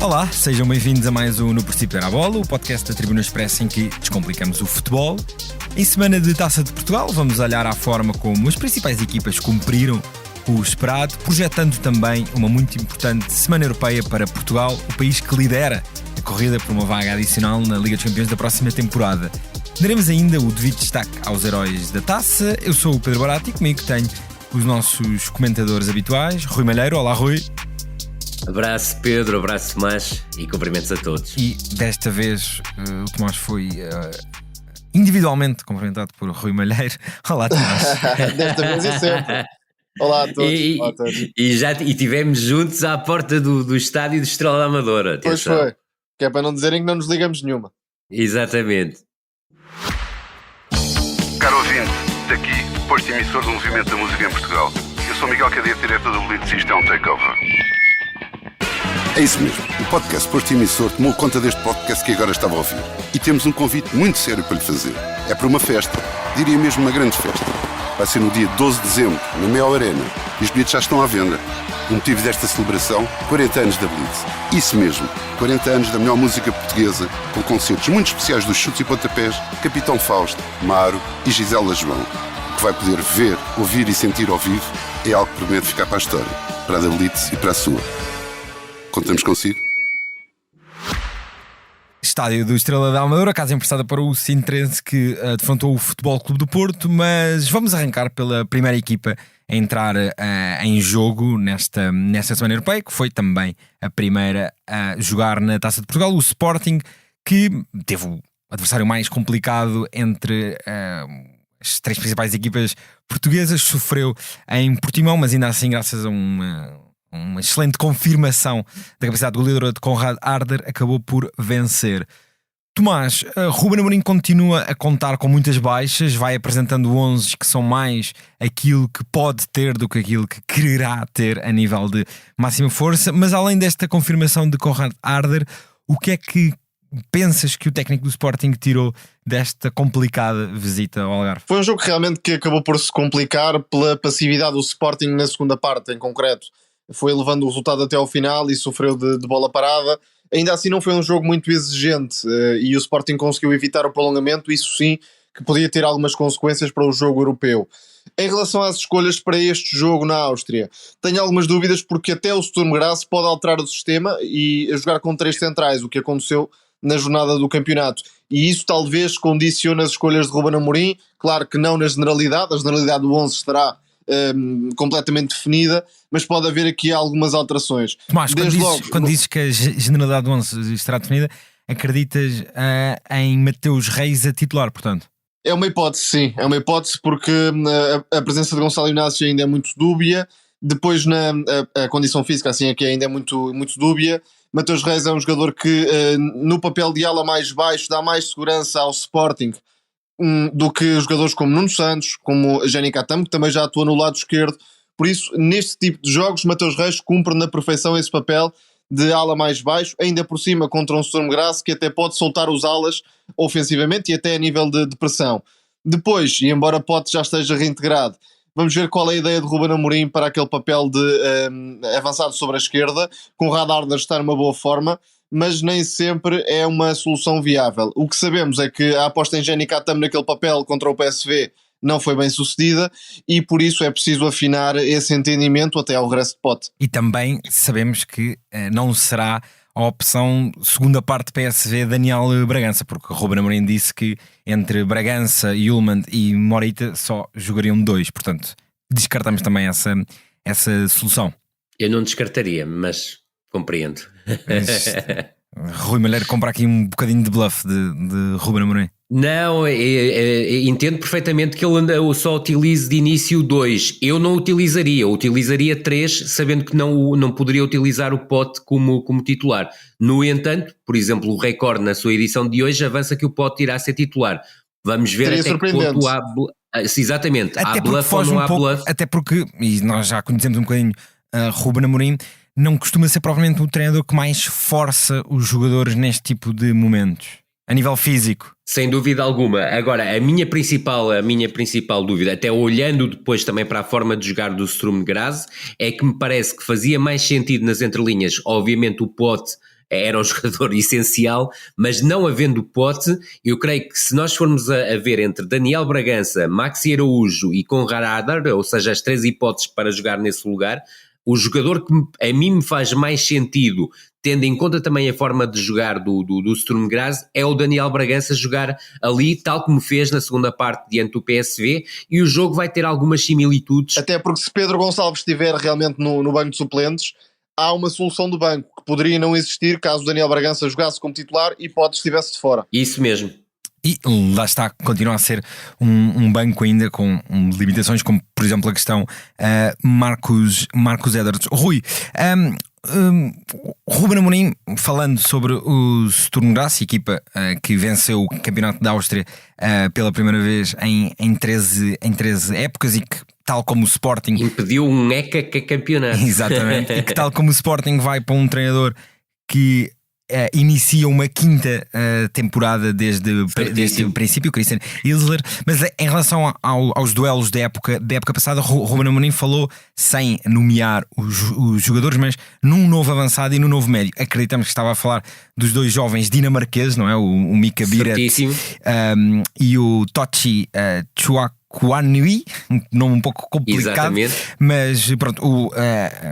Olá, sejam bem-vindos a mais um No Princípio Era a Bola, o podcast da Tribuna Express em que descomplicamos o futebol. Em semana de Taça de Portugal, vamos olhar à forma como as principais equipas cumpriram o esperado, projetando também uma muito importante Semana Europeia para Portugal, o país que lidera a corrida por uma vaga adicional na Liga dos Campeões da próxima temporada. Daremos ainda o devido destaque aos heróis da taça. Eu sou o Pedro Barato e comigo tenho os nossos comentadores habituais. Rui Malheiro, olá Rui. Abraço Pedro, abraço Tomás e cumprimentos a todos. E desta vez o Tomás foi individualmente cumprimentado por Rui Malheiro. Olá Tomás. Desta vez e sempre. Olá a todos. Olá a todos. E estivemos juntos à porta do estádio do Estrela da Amadora. Pois foi, que é para não dizerem que não nos ligamos nenhuma. Exatamente. Caro ouvinte, daqui, posto emissor do Movimento da Música em Portugal. Eu sou Miguel Cadete, diretor do Blitz, isto é um takeover. É isso mesmo, o podcast Posto Emissor tomou conta deste podcast que agora estava a ouvir. E temos um convite muito sério para lhe fazer. É para uma festa, diria mesmo uma grande festa. Vai ser no dia 12 de dezembro, na Mel Arena, e os bilhetes já estão à venda. O motivo desta celebração, 40 anos da Blitz. Isso mesmo, 40 anos da melhor música portuguesa, com concertos muito especiais dos Chutes e Pontapés, Capitão Fausto, Maro e Gisela João. O que vai poder ver, ouvir e sentir ao vivo é algo que promete ficar para a história, para a da Blitz e para a sua. Contamos consigo? Estádio do Estrela da Amadora, casa emprestada para o Sintrense que defrontou o Futebol Clube do Porto, mas vamos arrancar pela primeira equipa a entrar em jogo nesta Semana Europeia, que foi também a primeira a jogar na Taça de Portugal, o Sporting, que teve o adversário mais complicado entre as três principais equipas portuguesas, sofreu em Portimão, mas ainda assim, graças a uma excelente confirmação da capacidade goleadora de Konrad Arder, acabou por vencer. Tomás, Ruben Amorim continua a contar com muitas baixas, vai apresentando 11 que são mais aquilo que pode ter do que aquilo que quererá ter a nível de máxima força, mas além desta confirmação de Konrad Arder, o que é que pensas que o técnico do Sporting tirou desta complicada visita ao Algarve? Foi um jogo realmente que acabou por se complicar pela passividade do Sporting na segunda parte, em concreto. Foi levando o resultado até ao final e sofreu de bola parada. Ainda assim não foi um jogo muito exigente e o Sporting conseguiu evitar o prolongamento, isso sim que podia ter algumas consequências para o jogo europeu. Em relação às escolhas para este jogo na Áustria, tenho algumas dúvidas porque até o Sturm Graz pode alterar o sistema e jogar com 3 centrais, o que aconteceu na jornada do campeonato, e isso talvez condicione as escolhas de Ruben Amorim. Claro que não na generalidade, a generalidade do 11 estará completamente definida, mas pode haver aqui algumas alterações. Tomás, quando dizes que a generalidade do 11 estará definida, acreditas em Mateus Reis a titular, portanto? É uma hipótese, sim, é uma hipótese porque a presença de Gonçalo Inácio ainda é muito dúbia, depois a condição física assim é que ainda é muito, muito dúbia. Mateus Reis é um jogador que no papel de ala mais baixo dá mais segurança ao Sporting do que jogadores como Nuno Santos, como Jenny Katam, que também já atua no lado esquerdo. Por isso, neste tipo de jogos, Mateus Reis cumpre na perfeição esse papel de ala mais baixo, ainda por cima contra um Sturm Graz que até pode soltar os alas ofensivamente e até a nível de pressão. Depois, e embora Pote já esteja reintegrado, vamos ver qual é a ideia de Ruben Amorim para aquele papel de avançado sobre a esquerda, com o Radar estar numa boa forma, mas nem sempre é uma solução viável. O que sabemos é que a aposta em Jenny Katam naquele papel contra o PSV não foi bem sucedida e por isso é preciso afinar esse entendimento até ao regresso de Pote. E também sabemos que não será a opção segunda parte PSV Daniel Bragança, porque Ruben Amorim disse que entre Bragança, Ullmann e Morita só jogariam 2, portanto descartamos também essa solução. Eu não descartaria, mas compreendo. Rui Malheiro compra aqui um bocadinho de bluff de Ruben Amorim. Não, entendo perfeitamente que ele só utilize de início 2. Eu não utilizaria 3, sabendo que não poderia utilizar o Pote como titular. No entanto, por exemplo, o Record na sua edição de hoje avança que o Pote irá ser titular. Vamos ver Seria até que ponto há... Exatamente, até há bluff ou não há bluff. Até porque, e nós já conhecemos um bocadinho Ruben Amorim, não costuma ser provavelmente o treinador que mais força os jogadores neste tipo de momentos, a nível físico. Sem dúvida alguma. Agora, a minha principal dúvida, até olhando depois também para a forma de jogar do Sturm Graz, é que me parece que fazia mais sentido nas entrelinhas, obviamente o Pote era um jogador essencial, mas não havendo Pote, eu creio que se nós formos a ver entre Daniel Bragança, Maxi Araújo e Conrad Adler, ou seja, as 3 hipóteses para jogar nesse lugar, o jogador que a mim me faz mais sentido, tendo em conta também a forma de jogar do Sturm Graz, é o Daniel Bragança jogar ali, tal como fez na segunda parte diante do PSV, e o jogo vai ter algumas similitudes. Até porque se Pedro Gonçalves estiver realmente no banco de suplentes, há uma solução do banco que poderia não existir caso o Daniel Bragança jogasse como titular e Pote estivesse de fora. Isso mesmo. E lá está, continua a ser um banco ainda com limitações, como por exemplo a questão Marcos Edertz. Rui, Ruben Amorim, falando sobre o Sturm Graz, equipa que venceu o Campeonato da Áustria pela primeira vez em 13 épocas, e que, tal como o Sporting, impediu um ECA campeonato. Exatamente, e que, tal como o Sporting, vai para um treinador que inicia uma 5ª temporada desde o princípio, Christian Ilsler. Mas em relação aos duelos da época passada, Ruben Amorim falou sem nomear os jogadores, mas num novo avançado e num novo médio. Acreditamos que estava a falar dos 2 jovens dinamarqueses, não é? O Mika Biret e o Tochi Chukwuanui, um nome um pouco complicado. Exatamente. Mas pronto,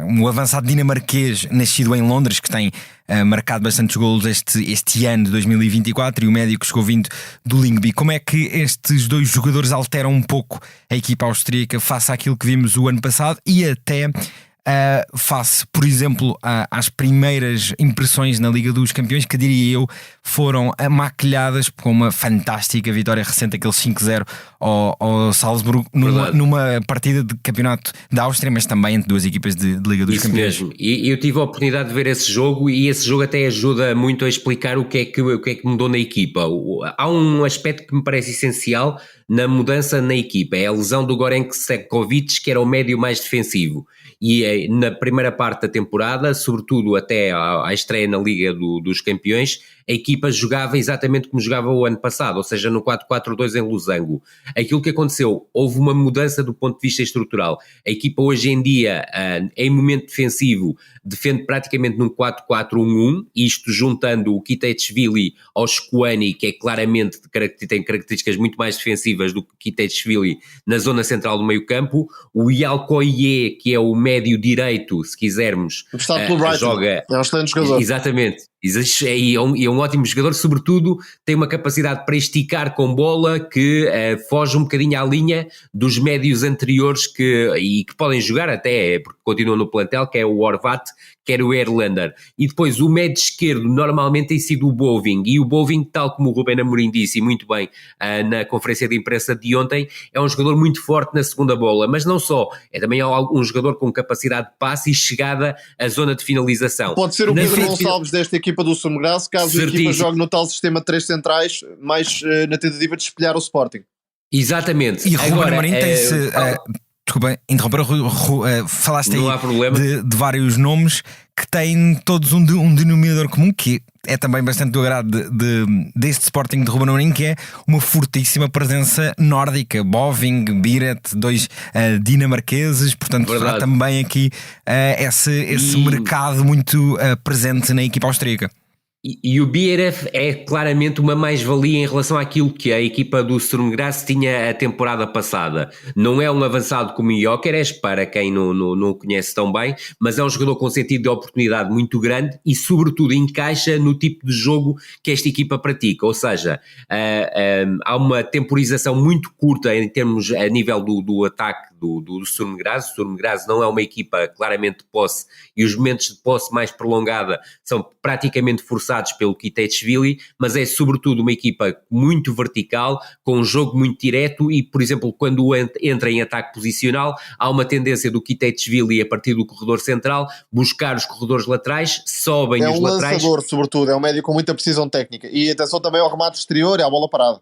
um avançado dinamarquês nascido em Londres, que tem marcado bastantes golos este ano de 2024, e o médio que chegou vindo do Lyngby. Como é que estes 2 jogadores alteram um pouco a equipa austríaca face àquilo que vimos o ano passado, e até face, por exemplo, às primeiras impressões na Liga dos Campeões, que diria eu foram maquilhadas com uma fantástica vitória recente, aquele 5-0 ao Salzburgo, numa partida de campeonato da Áustria, mas também entre 2 equipas de Liga dos Campeões. Isso mesmo, e eu tive a oportunidade de ver esse jogo, e esse jogo até ajuda muito a explicar o que é que mudou na equipa. Há um aspecto que me parece essencial na mudança na equipa, é a lesão do Goran Sekovic, que era o médio mais defensivo. E na primeira parte da temporada, sobretudo até à estreia na Liga dos Campeões, a equipa jogava exatamente como jogava o ano passado, ou seja, no 4-4-2 em losango. Aquilo que aconteceu, houve uma mudança do ponto de vista estrutural. A equipa hoje em dia, em momento defensivo, defende praticamente num 4-4-1-1, isto juntando o Kiteishvili ao Shkuani, que é claramente tem características muito mais defensivas do que o Kiteishvili na zona central do meio campo. O Yalkoye, que é o médio direito, se quisermos, joga... É um excelente jogador. Exatamente. E é um ótimo jogador, sobretudo tem uma capacidade para esticar com bola que foge um bocadinho à linha dos médios anteriores que podem jogar até, porque continuam no plantel, que é o Horvat, que era o Erlander. E depois o médio esquerdo normalmente tem sido o Boving, e o Boving, tal como o Ruben Amorim disse muito bem na conferência de imprensa de ontem, é um jogador muito forte na segunda bola, mas não só, é também um jogador com capacidade de passe e chegada à zona de finalização. Pode ser o Pedro Gonçalves desta equipa do Sturm Graz, caso a equipa jogue no tal sistema de 3 centrais, mais na tentativa de espelhar o Sporting. Exatamente. E Ruben Amorim tem-se... Desculpa interromper, falaste aí de vários nomes que têm todos um denominador comum, que é também bastante do agrado deste Sporting de Ruben Amorim, que é uma fortíssima presença nórdica. Boving, Biret, 2 dinamarqueses, portanto há também aqui esse mercado muito presente na equipa austríaca. E o Bieref é claramente uma mais-valia em relação àquilo que a equipa do Sturm Graz tinha a temporada passada. Não é um avançado como o Gyökeres, para quem não o conhece tão bem, mas é um jogador com sentido de oportunidade muito grande e, sobretudo, encaixa no tipo de jogo que esta equipa pratica. Ou seja, há uma temporização muito curta em termos a nível do ataque do Sturm Graz. O Sturm Graz não é uma equipa claramente de posse, e os momentos de posse mais prolongada são praticamente forçados pelo Kiteishvili, mas é sobretudo uma equipa muito vertical, com um jogo muito direto, e, por exemplo, quando entra em ataque posicional, há uma tendência do Kiteishvili, a partir do corredor central, buscar os corredores laterais, sobem os laterais. É um lançador, sobretudo, é um médio com muita precisão técnica, e atenção também ao remate exterior e à bola parada.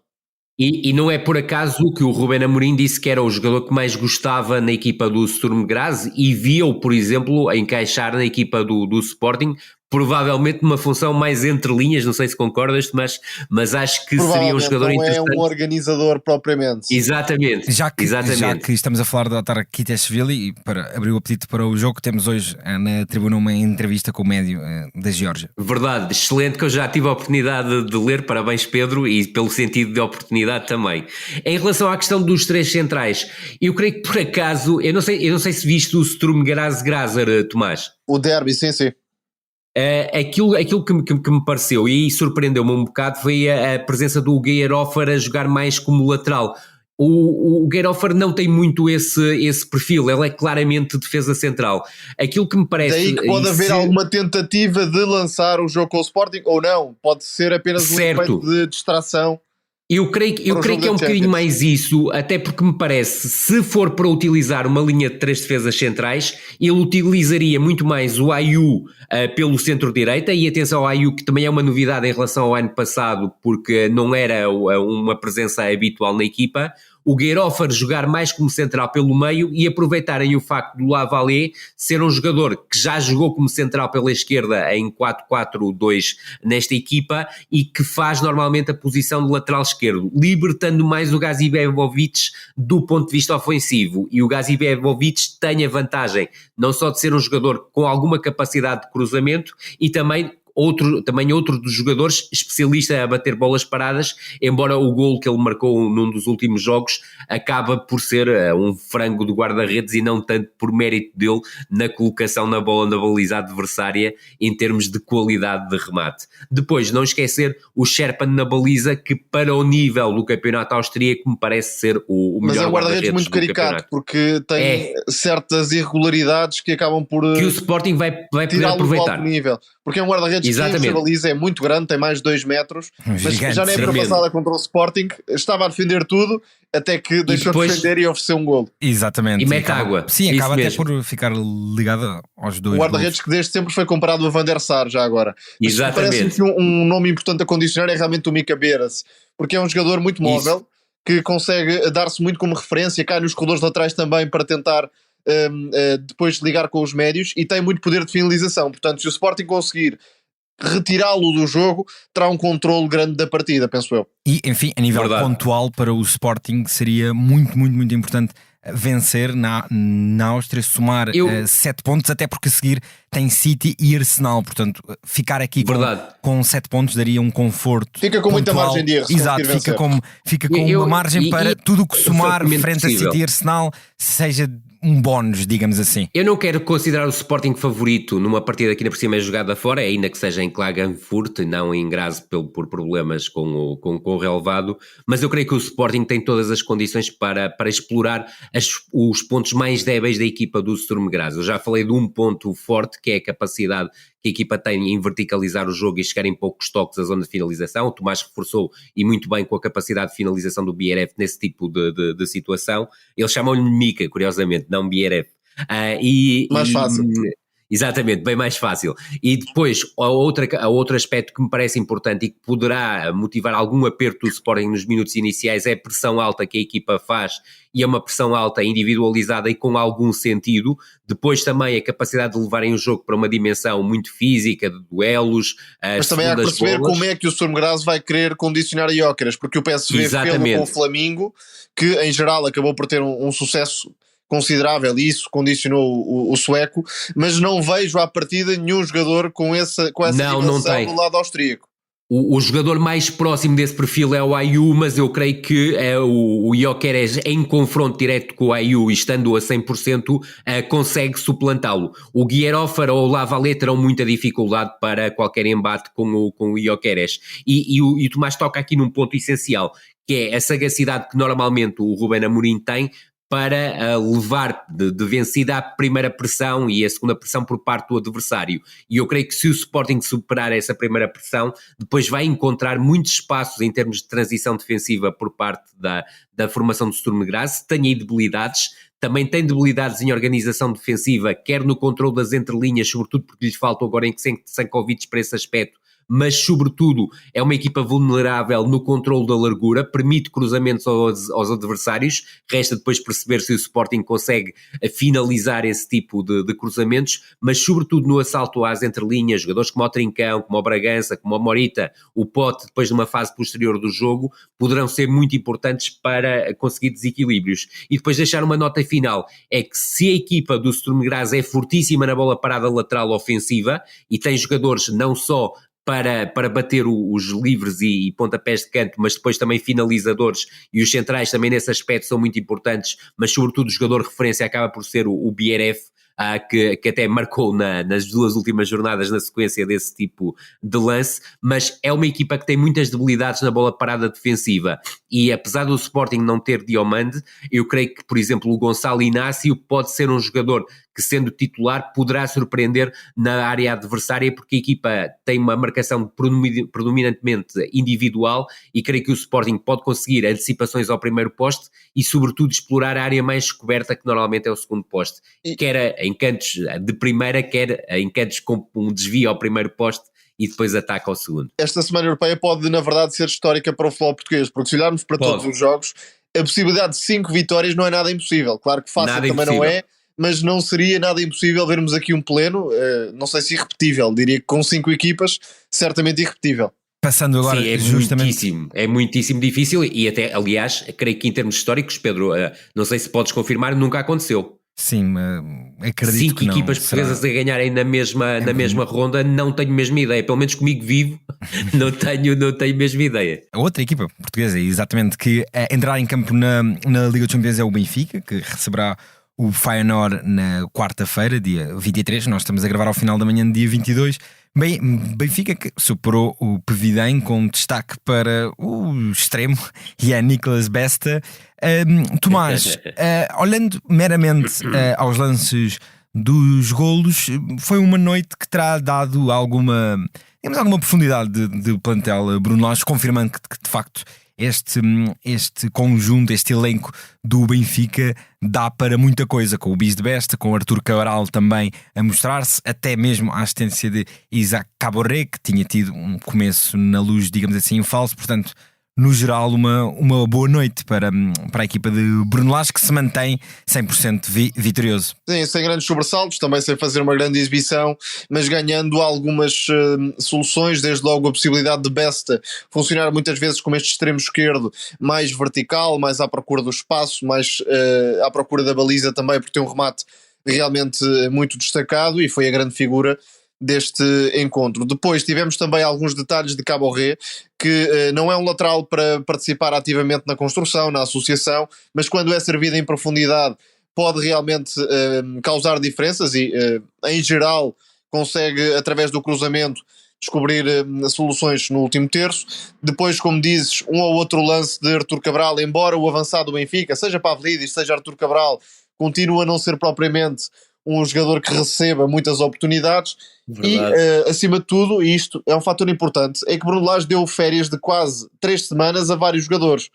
E não é por acaso que o Ruben Amorim disse que era o jogador que mais gostava na equipa do Sturm Graz, e viu-o, por exemplo, a encaixar na equipa do Sporting, provavelmente numa função mais entre linhas, não sei se concordas, mas acho que seria um jogador não interessante. É um organizador propriamente. Exatamente. Já que estamos a falar do Otar Kitashvili, e para abrir o apetite para o jogo, temos hoje na tribuna uma entrevista com o médio da Geórgia. Verdade, excelente, que eu já tive a oportunidade de ler, parabéns Pedro, e pelo sentido de oportunidade também. Em relação à questão dos três centrais, eu creio que por acaso, eu não sei se viste o Sturm Graz Grazer, Tomás. O derby, sim. Aquilo que me pareceu e surpreendeu-me um bocado foi a presença do Geijerhofer a jogar mais como lateral. O Geijerhofer não tem muito esse perfil, ele é claramente defesa central. Aquilo que me parece... Daí que pode haver alguma tentativa de lançar o jogo com o Sporting, ou não, pode ser apenas um efeito de distração. Eu creio que é um bocadinho mais isso, até porque me parece, se for para utilizar uma linha de 3 defesas centrais, ele utilizaria muito mais o Ayew pelo centro-direita, e atenção ao Ayew, que também é uma novidade em relação ao ano passado, porque não era uma presença habitual na equipa. O Geijerhofer jogar mais como central pelo meio e aproveitarem o facto do Lavallée ser um jogador que já jogou como central pela esquerda em 4-4-2 nesta equipa e que faz normalmente a posição de lateral esquerdo, libertando mais o Gazibevovic do ponto de vista ofensivo. E o Gazibevovic tem a vantagem não só de ser um jogador com alguma capacidade de cruzamento e também outro dos jogadores especialista a bater bolas paradas, embora o golo que ele marcou num dos últimos jogos acaba por ser um frango do guarda-redes e não tanto por mérito dele na colocação na bola na baliza adversária em termos de qualidade de remate. Depois, não esquecer o Sherpan na baliza, que para o nível do campeonato austríaco me parece ser o melhor. Mas é um guarda-redes muito caricato, porque tem certas irregularidades que acabam por... que o Sporting vai poder aproveitar. Do alto nível. Porque é um guarda-redes que a baliza é muito grande, tem mais de 2 metros, mas gigante, já na época passada contra o Sporting estava a defender tudo, até que deixou de defender e ofereceu um golo. Exatamente. E mete água. Sim, acaba até por ficar ligado aos dois. O guarda-redes que desde sempre foi comparado a Van der Sar já agora. Exatamente. Parece-me que um nome importante a condicionar é realmente o Mika Beres, porque é um jogador muito móvel, que consegue dar-se muito como referência, cai nos corredores laterais também para tentar... depois de ligar com os médios, e tem muito poder de finalização. Portanto, se o Sporting conseguir retirá-lo do jogo, terá um controle grande da partida, penso eu. E, enfim, a nível pontual para o Sporting seria muito, muito, muito importante vencer na Áustria, somar 7 pontos, até porque a seguir tem City e Arsenal, portanto ficar aqui com 7 pontos daria um conforto. Fica com muita margem de erro. Exato, fica com uma margem para tudo o que somar frente a City e Arsenal seja um bónus, digamos assim. Eu não quero considerar o Sporting favorito numa partida que ainda por cima é jogada fora, ainda que seja em Klagenfurt, não em Graz por problemas com o relevado, mas eu creio que o Sporting tem todas as condições para explorar os pontos mais débeis da equipa do Sturm Graz. Eu já falei de um ponto forte, que é a capacidade que a equipa tem em verticalizar o jogo e chegar em poucos toques à zona de finalização. O Tomás reforçou, e muito bem, com a capacidade de finalização do Bieref nesse tipo de situação. Eles chamam-lhe Mika, curiosamente, não Bieref. Mais fácil. Exatamente, bem mais fácil. E depois, outro aspecto que me parece importante e que poderá motivar algum aperto do Sporting nos minutos iniciais é a pressão alta que a equipa faz, e é uma pressão alta individualizada e com algum sentido. Depois também a capacidade de levarem o jogo para uma dimensão muito física, de duelos. Mas também há que perceber como é que o Sturm Graz vai querer condicionar a Jóqueres, porque o PSV fez com o Flamengo, que em geral acabou por ter um sucesso considerável, e isso condicionou o sueco, mas não vejo à partida nenhum jogador com essa dimensão do lado austríaco. O jogador mais próximo desse perfil é o Ayew, mas eu creio que o Gyökeres, em confronto direto com o Ayew e estando a 100%, consegue suplantá-lo. O Geijerhofer ou o Lavallée terão muita dificuldade para qualquer embate com o Gyökeres. E o Tomás toca aqui num ponto essencial, que é a sagacidade que normalmente o Ruben Amorim tem para levar de vencida a primeira pressão e a segunda pressão por parte do adversário. E eu creio que se o Sporting superar essa primeira pressão, depois vai encontrar muitos espaços em termos de transição defensiva por parte da formação do Sturm Graz. Tem aí debilidades, também tem debilidades em organização defensiva, quer no controle das entrelinhas, sobretudo porque lhes falta agora em Sankovic para esse aspecto, mas sobretudo é uma equipa vulnerável no controle da largura, permite cruzamentos aos adversários, resta depois perceber se o Sporting consegue finalizar esse tipo de cruzamentos, mas sobretudo no assalto às entrelinhas, jogadores como o Trincão, como o Bragança, como o Morita, o Pote, depois de uma fase posterior do jogo, poderão ser muito importantes para conseguir desequilíbrios. E depois deixar uma nota final, é que se a equipa do Sturm Graz é fortíssima na bola parada lateral ofensiva e tem jogadores não só para bater os livres e pontapés de canto, mas depois também finalizadores, e os centrais também nesse aspecto são muito importantes, mas sobretudo o jogador de referência acaba por ser o Bieref, que até marcou nas 2 últimas jornadas na sequência desse tipo de lance, mas é uma equipa que tem muitas debilidades na bola parada defensiva, e apesar do Sporting não ter Diomande, eu creio que, por exemplo, o Gonçalo Inácio pode ser um jogador que, sendo titular, poderá surpreender na área adversária, porque a equipa tem uma marcação predominantemente individual, e creio que o Sporting pode conseguir antecipações ao primeiro poste e, sobretudo, explorar a área mais coberta, que normalmente é o segundo poste, quer em cantos de primeira, quer em cantos com um desvio ao primeiro poste e depois ataca ao segundo. Esta semana europeia pode, na verdade, ser histórica para o futebol português, porque se olharmos para todos os jogos, a possibilidade de 5 vitórias não é nada impossível. Claro que fácil nada também impossível. Não é, mas não seria nada impossível vermos aqui um pleno, não sei se irrepetível, diria que com 5 equipas, certamente irrepetível. Passando agora, sim, é muitíssimo difícil, e até, aliás, creio que em termos históricos, Pedro, não sei se podes confirmar, nunca aconteceu. Sim, acredito 5 que não. 5 equipas portuguesas a ganharem na mesma ronda, não tenho mesmo ideia, pelo menos comigo vivo, não tenho mesmo ideia. A outra equipa portuguesa, exatamente, que entrar em campo na Liga dos Campeões é o Benfica, que receberá o Feyenoord na quarta-feira, dia 23, nós estamos a gravar ao final da manhã do dia 22. Benfica que superou o Pevidem com destaque para o extremo, e é Nicolas Besta. Tomás, olhando meramente aos lances dos golos, foi uma noite que terá dado alguma profundidade de plantel Bruno Lage, confirmando que de facto este conjunto, este elenco do Benfica dá para muita coisa, com o Bis de Besta, com o Artur Cabral também a mostrar-se, até mesmo a assistência de Isaac Caboré, que tinha tido um começo na luz, digamos assim, falso. Portanto, no geral, uma boa noite para a equipa de Bruno Lage, que se mantém 100% vitorioso. Sim, sem grandes sobressaltos, também sem fazer uma grande exibição, mas ganhando algumas soluções, desde logo a possibilidade de Besta funcionar muitas vezes como este extremo esquerdo, mais vertical, mais à procura do espaço, mais à procura da baliza também, porque tem um remate realmente muito destacado, e foi a grande figura deste encontro. Depois tivemos também alguns detalhes de Caboré, que não é um lateral para participar ativamente na construção, na associação, mas quando é servido em profundidade pode realmente causar diferenças, e em geral consegue, através do cruzamento, descobrir soluções no último terço. Depois, como dizes, um ou outro lance de Artur Cabral, embora o avançado do Benfica, seja Pavlidis, seja Artur Cabral, continua a não ser propriamente um jogador que receba muitas oportunidades. Verdade. E acima de tudo, e isto é um fator importante, é que Bruno Lage deu férias de quase 3 semanas a vários jogadores,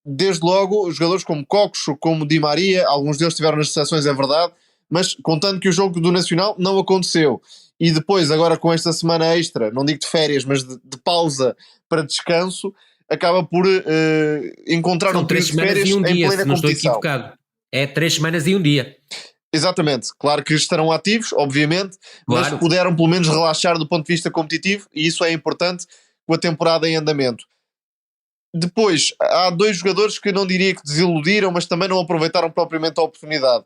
desde logo jogadores como Coxo, como Di Maria, alguns deles estiveram nas seleções, é verdade, mas contando que o jogo do Nacional não aconteceu, e depois agora com esta semana extra, não digo de férias, mas de pausa para descanso, acaba por encontrar um período de férias em plena competição. É 3 semanas e um dia. Exatamente, claro que estarão ativos, obviamente, claro, mas puderam pelo menos relaxar do ponto de vista competitivo, e isso é importante com a temporada em andamento. Depois, há 2 jogadores que não diria que desiludiram, mas também não aproveitaram propriamente a oportunidade.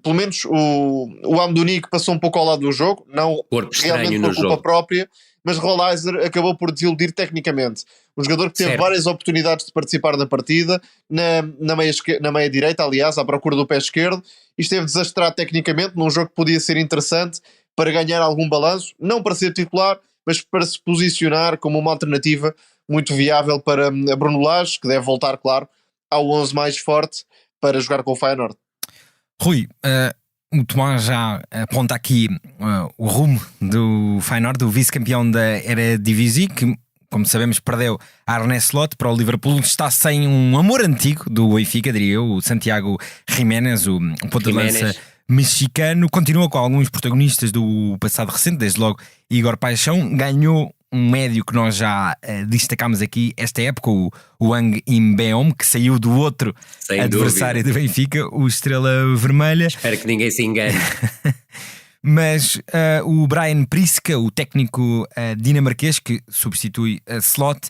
Pelo menos o Amdouni, que passou um pouco ao lado do jogo, não realmente por culpa própria, mas Rolaiser acabou por desiludir tecnicamente. Um jogador que teve várias oportunidades de participar da partida, na meia direita, aliás, à procura do pé esquerdo, e esteve desastrado tecnicamente num jogo que podia ser interessante para ganhar algum balanço, não para ser titular, mas para se posicionar como uma alternativa muito viável para Bruno Lage, que deve voltar, claro, ao 11 mais forte para jogar com o Feyenoord. Rui, o Tomás já aponta aqui o rumo do Feyenoord, do vice-campeão da Eredivisie, que, como sabemos, perdeu a Arne Slot para o Liverpool. Está sem um amor antigo do Benfica, diria eu, o Santiago Jiménez, o ponta de lança mexicano, continua com alguns protagonistas do passado recente, desde logo Igor Paixão, ganhou um médio que nós já destacámos aqui esta época, o Wang Imbeom, que saiu do outro Sem adversário dúvida. do Benfica, o Estrela Vermelha. Espero que ninguém se engane. Mas o Brian Priska, o técnico dinamarquês que substitui a Slot,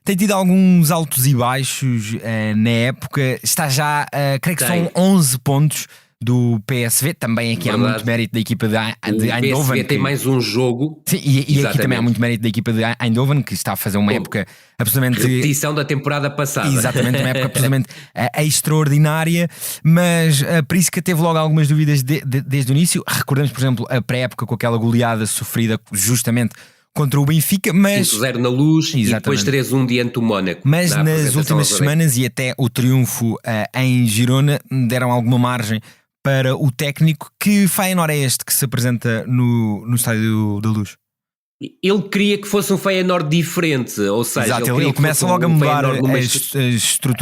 tem tido alguns altos e baixos na época. Está já, creio que são 11 pontos do PSV. Também aqui há muito mérito da equipa de Eindhoven. O PSV tem mais um jogo. Sim, e aqui também há muito mérito da equipa de Eindhoven, que está a fazer uma época absolutamente... Repetição da temporada passada. Exatamente, uma época absolutamente extraordinária, mas a Priska teve logo algumas dúvidas desde o início. Recordamos, por exemplo, a pré-época com aquela goleada sofrida justamente contra o Benfica, mas 5-0 na Luz. Exatamente. E depois 3-1 diante do Mónaco. Mas nas últimas semanas e até o triunfo em Girona deram alguma margem para o técnico. Que Feyenoord é este que se apresenta no Estádio da Luz? Ele queria que fosse um Feyenoord diferente, ou seja, Exato, ele começa logo a mudar a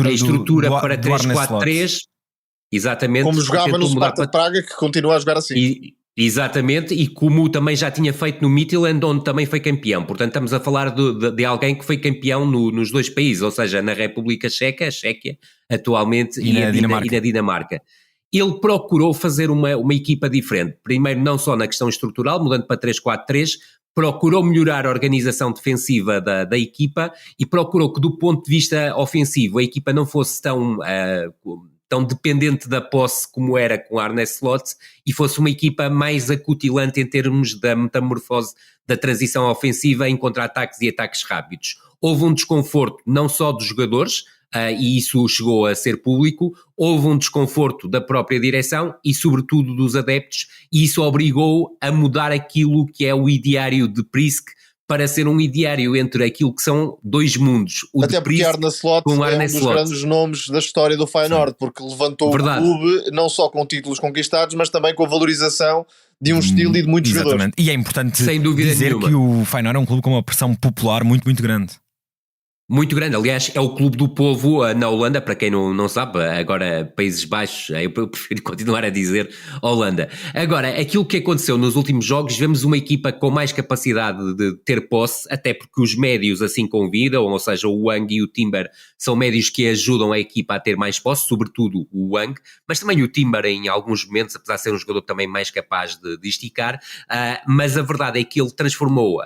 estrutura para 3-4-3. Exatamente. Como jogava no Sparta de Praga, que continua a jogar assim. Exatamente, e como também já tinha feito no Midtjylland, onde também foi campeão. Portanto, estamos a falar de alguém que foi campeão nos dois países, ou seja, na República Checa, a Chequia, atualmente, e na Dinamarca. Ele procurou fazer uma equipa diferente. Primeiro, não só na questão estrutural, mudando para 3-4-3, procurou melhorar a organização defensiva da equipa e procurou que, do ponto de vista ofensivo, a equipa não fosse tão dependente da posse como era com Arne Slot e fosse uma equipa mais acutilante em termos da metamorfose da transição ofensiva em contra-ataques e ataques rápidos. Houve um desconforto não só dos jogadores, e isso chegou a ser público, houve um desconforto da própria direção e sobretudo dos adeptos, e isso obrigou a mudar aquilo que é o ideário de Prisk para ser um ideário entre aquilo que são dois mundos. Até porque Arne Slot é um dos grandes nomes da história do Feyenoord, porque levantou o clube não só com títulos conquistados, mas também com a valorização de um estilo e de muitos jogadores. E é importante dizer que o Feyenoord é um clube com uma pressão popular muito, muito grande. Muito grande, aliás, é o clube do povo na Holanda, para quem não sabe, agora Países Baixos, eu prefiro continuar a dizer Holanda. Agora, aquilo que aconteceu nos últimos jogos, vemos uma equipa com mais capacidade de ter posse, até porque os médios assim convidam, ou seja, o Wang e o Timber são médios que ajudam a equipa a ter mais posse, sobretudo o Wang, mas também o Timber em alguns momentos, apesar de ser um jogador também mais capaz de esticar, mas a verdade é que ele transformou,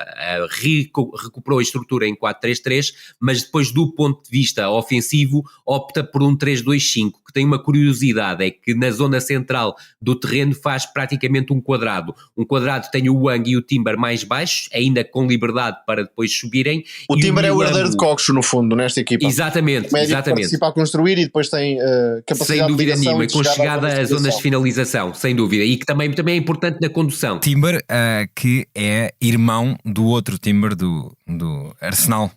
recuperou a estrutura em 4-3-3, mas depois do ponto de vista ofensivo opta por um 3-2-5, que tem uma curiosidade, é que na zona central do terreno faz praticamente um quadrado. Um quadrado tem o Wang e o Timber mais baixos, ainda com liberdade para depois subirem. O Timber é o herdeiro de Coxo, no fundo, nesta equipa. Exatamente. Participa a construir e depois tem capacidade sem dúvida de nenhuma, com chegada às zonas de finalização, sem dúvida, e que também é importante na condução. Timber, que é irmão do outro Timber do Arsenal.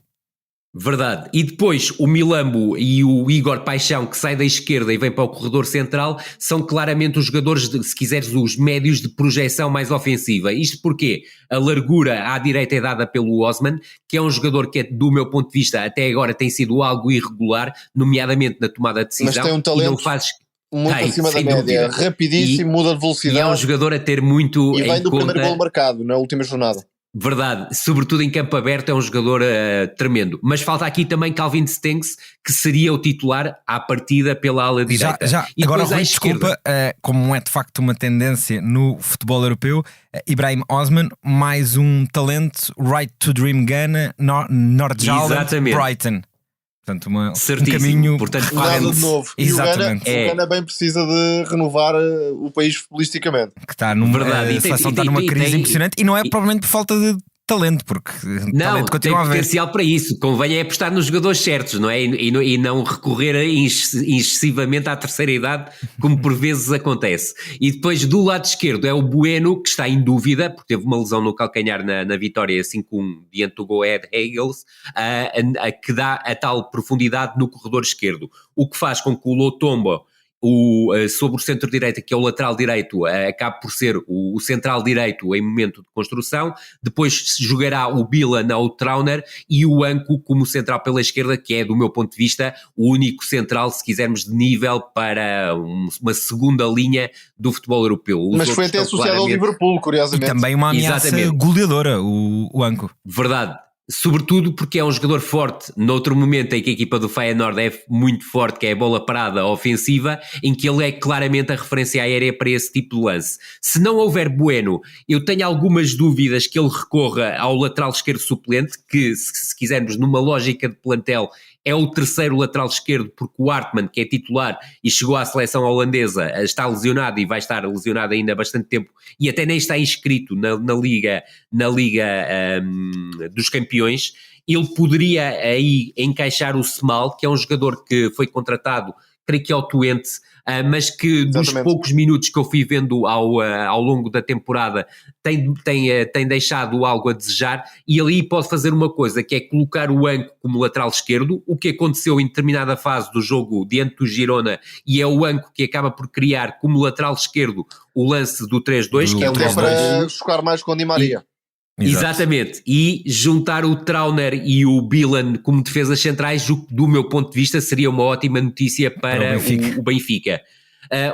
Verdade. E depois o Milambo e o Igor Paixão, que sai da esquerda e vem para o corredor central, são claramente os jogadores, se quiseres, os médios de projeção mais ofensiva. Isto porque a largura à direita é dada pelo Osman, que é um jogador que, do meu ponto de vista, até agora tem sido algo irregular, nomeadamente na tomada de decisão. Mas tem um talento e não faz... muito acima da média, rapidíssimo, muda de velocidade. E é um jogador a ter muito e vem do conta... primeiro gol marcado na última jornada. Verdade, sobretudo em campo aberto é um jogador tremendo, mas falta aqui também Calvin Stengs, que seria o titular à partida pela ala direita. E agora, Rui, desculpa, como é de facto uma tendência no futebol europeu, Ibrahim Osman, mais um talento, Right to Dream Ghana, Nordjylland, Brighton. Portanto, um caminho, portanto, nada de novo. Exatamente. E o Ghana bem precisa de renovar o país futbolisticamente. Que está numa crise impressionante, e não é provavelmente por falta de talento, porque não, continua a haver. Tem potencial para isso. Convém é apostar nos jogadores certos, não é? E não recorrer excessivamente à terceira idade, como por vezes acontece. E depois do lado esquerdo é o Bueno, que está em dúvida, porque teve uma lesão no calcanhar na vitória 5-1 diante do Go Ahead Eagles, que dá a tal profundidade no corredor esquerdo. O que faz com que o Lotombo sobre o centro-direita, que é o lateral direito, acaba por ser o central direito em momento de construção. Depois jogará o Bilan ao Trauner e o Anco como central pela esquerda, que é, do meu ponto de vista, o único central, se quisermos, de nível para uma segunda linha do futebol europeu. Mas foi até associado ao Liverpool, curiosamente. E também uma ameaça goleadora, o Anco. Verdade. Sobretudo porque é um jogador forte noutro momento em que a equipa do Feyenoord é muito forte, que é a bola parada ofensiva, em que ele é claramente a referência aérea para esse tipo de lance. Se não houver Bueno, eu tenho algumas dúvidas que ele recorra ao lateral esquerdo suplente, que se quisermos numa lógica de plantel é o terceiro lateral esquerdo, porque o Hartmann, que é titular e chegou à seleção holandesa, está lesionado e vai estar lesionado ainda há bastante tempo e até nem está inscrito na Liga dos Campeões. Ele poderia aí encaixar o Semal, que é um jogador que foi contratado, creio que ao Twente, mas que dos poucos minutos que eu fui vendo ao longo da temporada tem deixado algo a desejar, e ali pode fazer uma coisa, que é colocar o Anco como lateral esquerdo, o que aconteceu em determinada fase do jogo diante do Girona, e é o Anco que acaba por criar como lateral esquerdo o lance do 3-2, que é um para chocar mais com o Di Maria. Exatamente, e juntar o Trauner e o Bilan como defesas centrais, do meu ponto de vista, seria uma ótima notícia para o Benfica.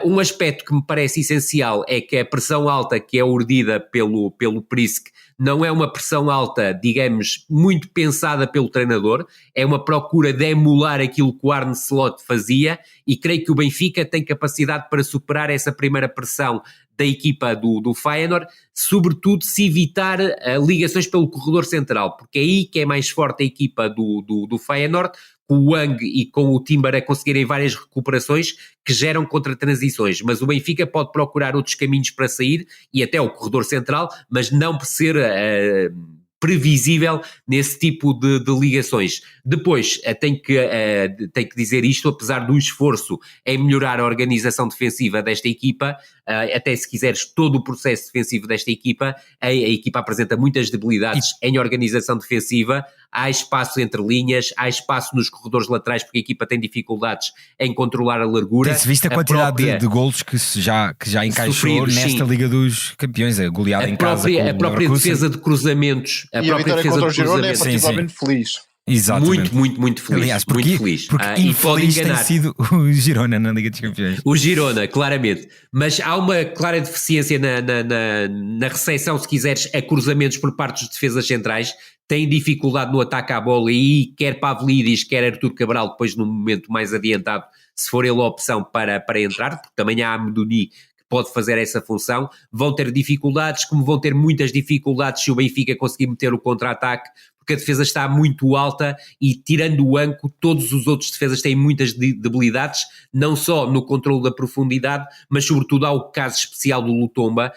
Um aspecto que me parece essencial é que a pressão alta que é urdida pelo Prisk não é uma pressão alta, digamos, muito pensada pelo treinador, é uma procura de emular aquilo que o Arne Slot fazia, e creio que o Benfica tem capacidade para superar essa primeira pressão da equipa do Feyenoord, sobretudo se evitar ligações pelo corredor central, porque é aí que é mais forte a equipa do Feyenoord, com o Wang e com o Timber a conseguirem várias recuperações que geram contra-transições, mas o Benfica pode procurar outros caminhos para sair, e até o corredor central, mas não ser previsível nesse tipo de ligações. Depois, tenho que dizer isto, apesar do esforço em melhorar a organização defensiva desta equipa, até se quiseres todo o processo defensivo desta equipa, a equipa apresenta muitas debilidades em organização defensiva. Há espaço entre linhas, há espaço nos corredores laterais, porque a equipa tem dificuldades em controlar a largura. Tem-se visto a quantidade de golos que já encaixou sofridos, nesta Liga dos Campeões, a goleada em casa. A própria defesa de cruzamentos. A vitória contra o Girona é particularmente feliz. Exatamente. Muito feliz. Aliás, muito feliz. Porque infeliz tem sido o Girona na Liga dos Campeões. O Girona, claramente. Mas há uma clara deficiência na recepção, se quiseres, a cruzamentos por parte dos defesas centrais. Tem dificuldade no ataque à bola, e quer Pavlidis, quer Artur Cabral, depois num momento mais adiantado, se for ele a opção para entrar, porque também há Amdouni que pode fazer essa função, vão ter dificuldades, como vão ter muitas dificuldades se o Benfica conseguir meter o contra-ataque, porque a defesa está muito alta, e tirando o Anco, todos os outros defesas têm muitas debilidades, não só no controle da profundidade, mas sobretudo há o caso especial do Lutomba,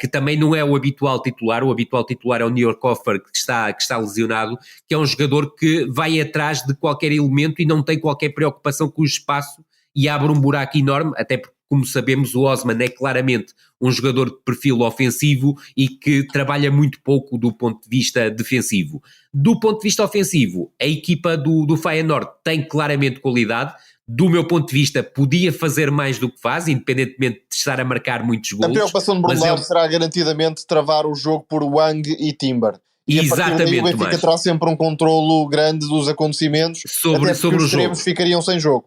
que também não é o habitual titular é o Niorkoffer, que está lesionado, que é um jogador que vai atrás de qualquer elemento e não tem qualquer preocupação com o espaço, e abre um buraco enorme, até porque, como sabemos, o Osman é claramente um jogador de perfil ofensivo e que trabalha muito pouco do ponto de vista defensivo. Do ponto de vista ofensivo, a equipa do Feyenoord tem claramente qualidade. Do meu ponto de vista, podia fazer mais do que faz, independentemente de estar a marcar muitos golos. A preocupação de Brunel será garantidamente travar o jogo por Wang e Timber. E exatamente, a partir daí o Benfica terá sempre um controlo grande dos acontecimentos, sobre os jogo. Ficariam sem jogo.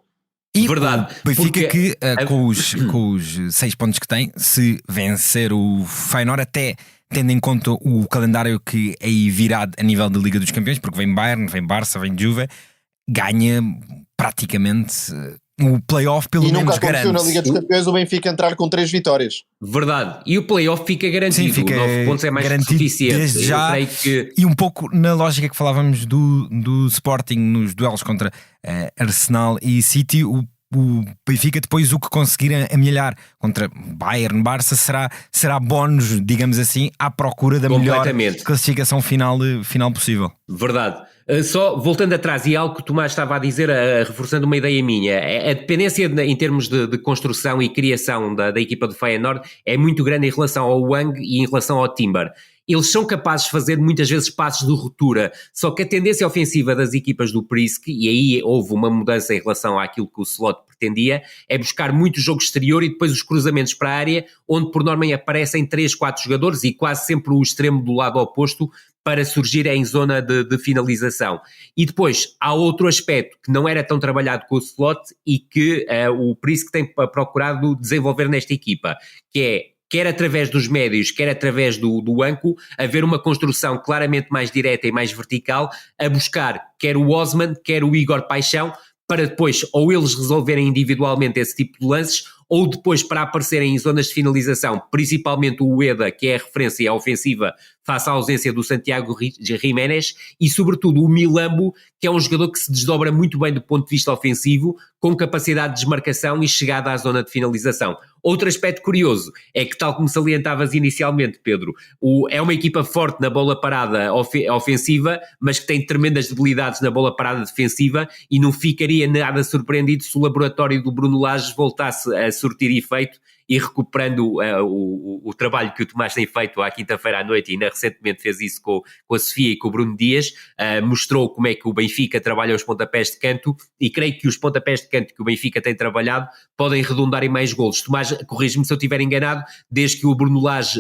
E verdade. O Benfica que com os 6 pontos que tem, se vencer o Feyenoord, até tendo em conta o calendário que aí virá a nível da Liga dos Campeões, porque vem Bayern, vem Barça, vem Juve, ganha praticamente o play-off pelo menos garante. E nunca aconteceu na Liga dos Campeões o Benfica entrar com 3 vitórias. Verdade. E o play-off fica garantido. Sim, fica 9 pontos é mais que suficiente. Desde já, e um pouco na lógica que falávamos do Sporting nos duelos contra Arsenal e City, o Benfica depois o que conseguir amelhar contra Bayern, Barça será bónus, digamos assim, à procura da melhor classificação final possível. Verdade. Só voltando atrás, e algo que o Tomás estava a dizer, reforçando uma ideia minha, a dependência em termos de construção e criação da equipa do Feyenoord é muito grande em relação ao Wang e em relação ao Timber. eles são capazes de fazer muitas vezes passos de ruptura, só que a tendência ofensiva das equipas do Prisk, e aí houve uma mudança em relação àquilo que o Slot pretendia, é buscar muito jogo exterior e depois os cruzamentos para a área, onde por norma aparecem 3, 4 jogadores e quase sempre o extremo do lado oposto para surgir em zona de finalização. E depois há outro aspecto que não era tão trabalhado com o Slot e que o Prisk tem procurado desenvolver nesta equipa, que é, quer através dos médios, quer através do Anco, haver uma construção claramente mais direta e mais vertical, a buscar quer o Osman, quer o Igor Paixão, para depois ou eles resolverem individualmente esse tipo de lances, ou depois para aparecerem em zonas de finalização, principalmente o Ueda, que é a referência ofensiva face à ausência do Santiago Jiménez, e sobretudo o Milambo, que é um jogador que se desdobra muito bem do ponto de vista ofensivo, com capacidade de desmarcação e chegada à zona de finalização. Outro aspecto curioso é que, tal como salientavas inicialmente, Pedro, é uma equipa forte na bola parada ofensiva, mas que tem tremendas debilidades na bola parada defensiva, e não ficaria nada surpreendido se o laboratório do Bruno Lage voltasse a surtir efeito, e recuperando o trabalho que o Tomás tem feito à quinta-feira à noite, e ainda recentemente fez isso com a Sofia e com o Bruno Dias, mostrou como é que o Benfica trabalha os pontapés de canto, e creio que os pontapés de canto que o Benfica tem trabalhado podem redundar em mais golos. Tomás, corrige-me se eu estiver enganado, desde que o Bruno Lage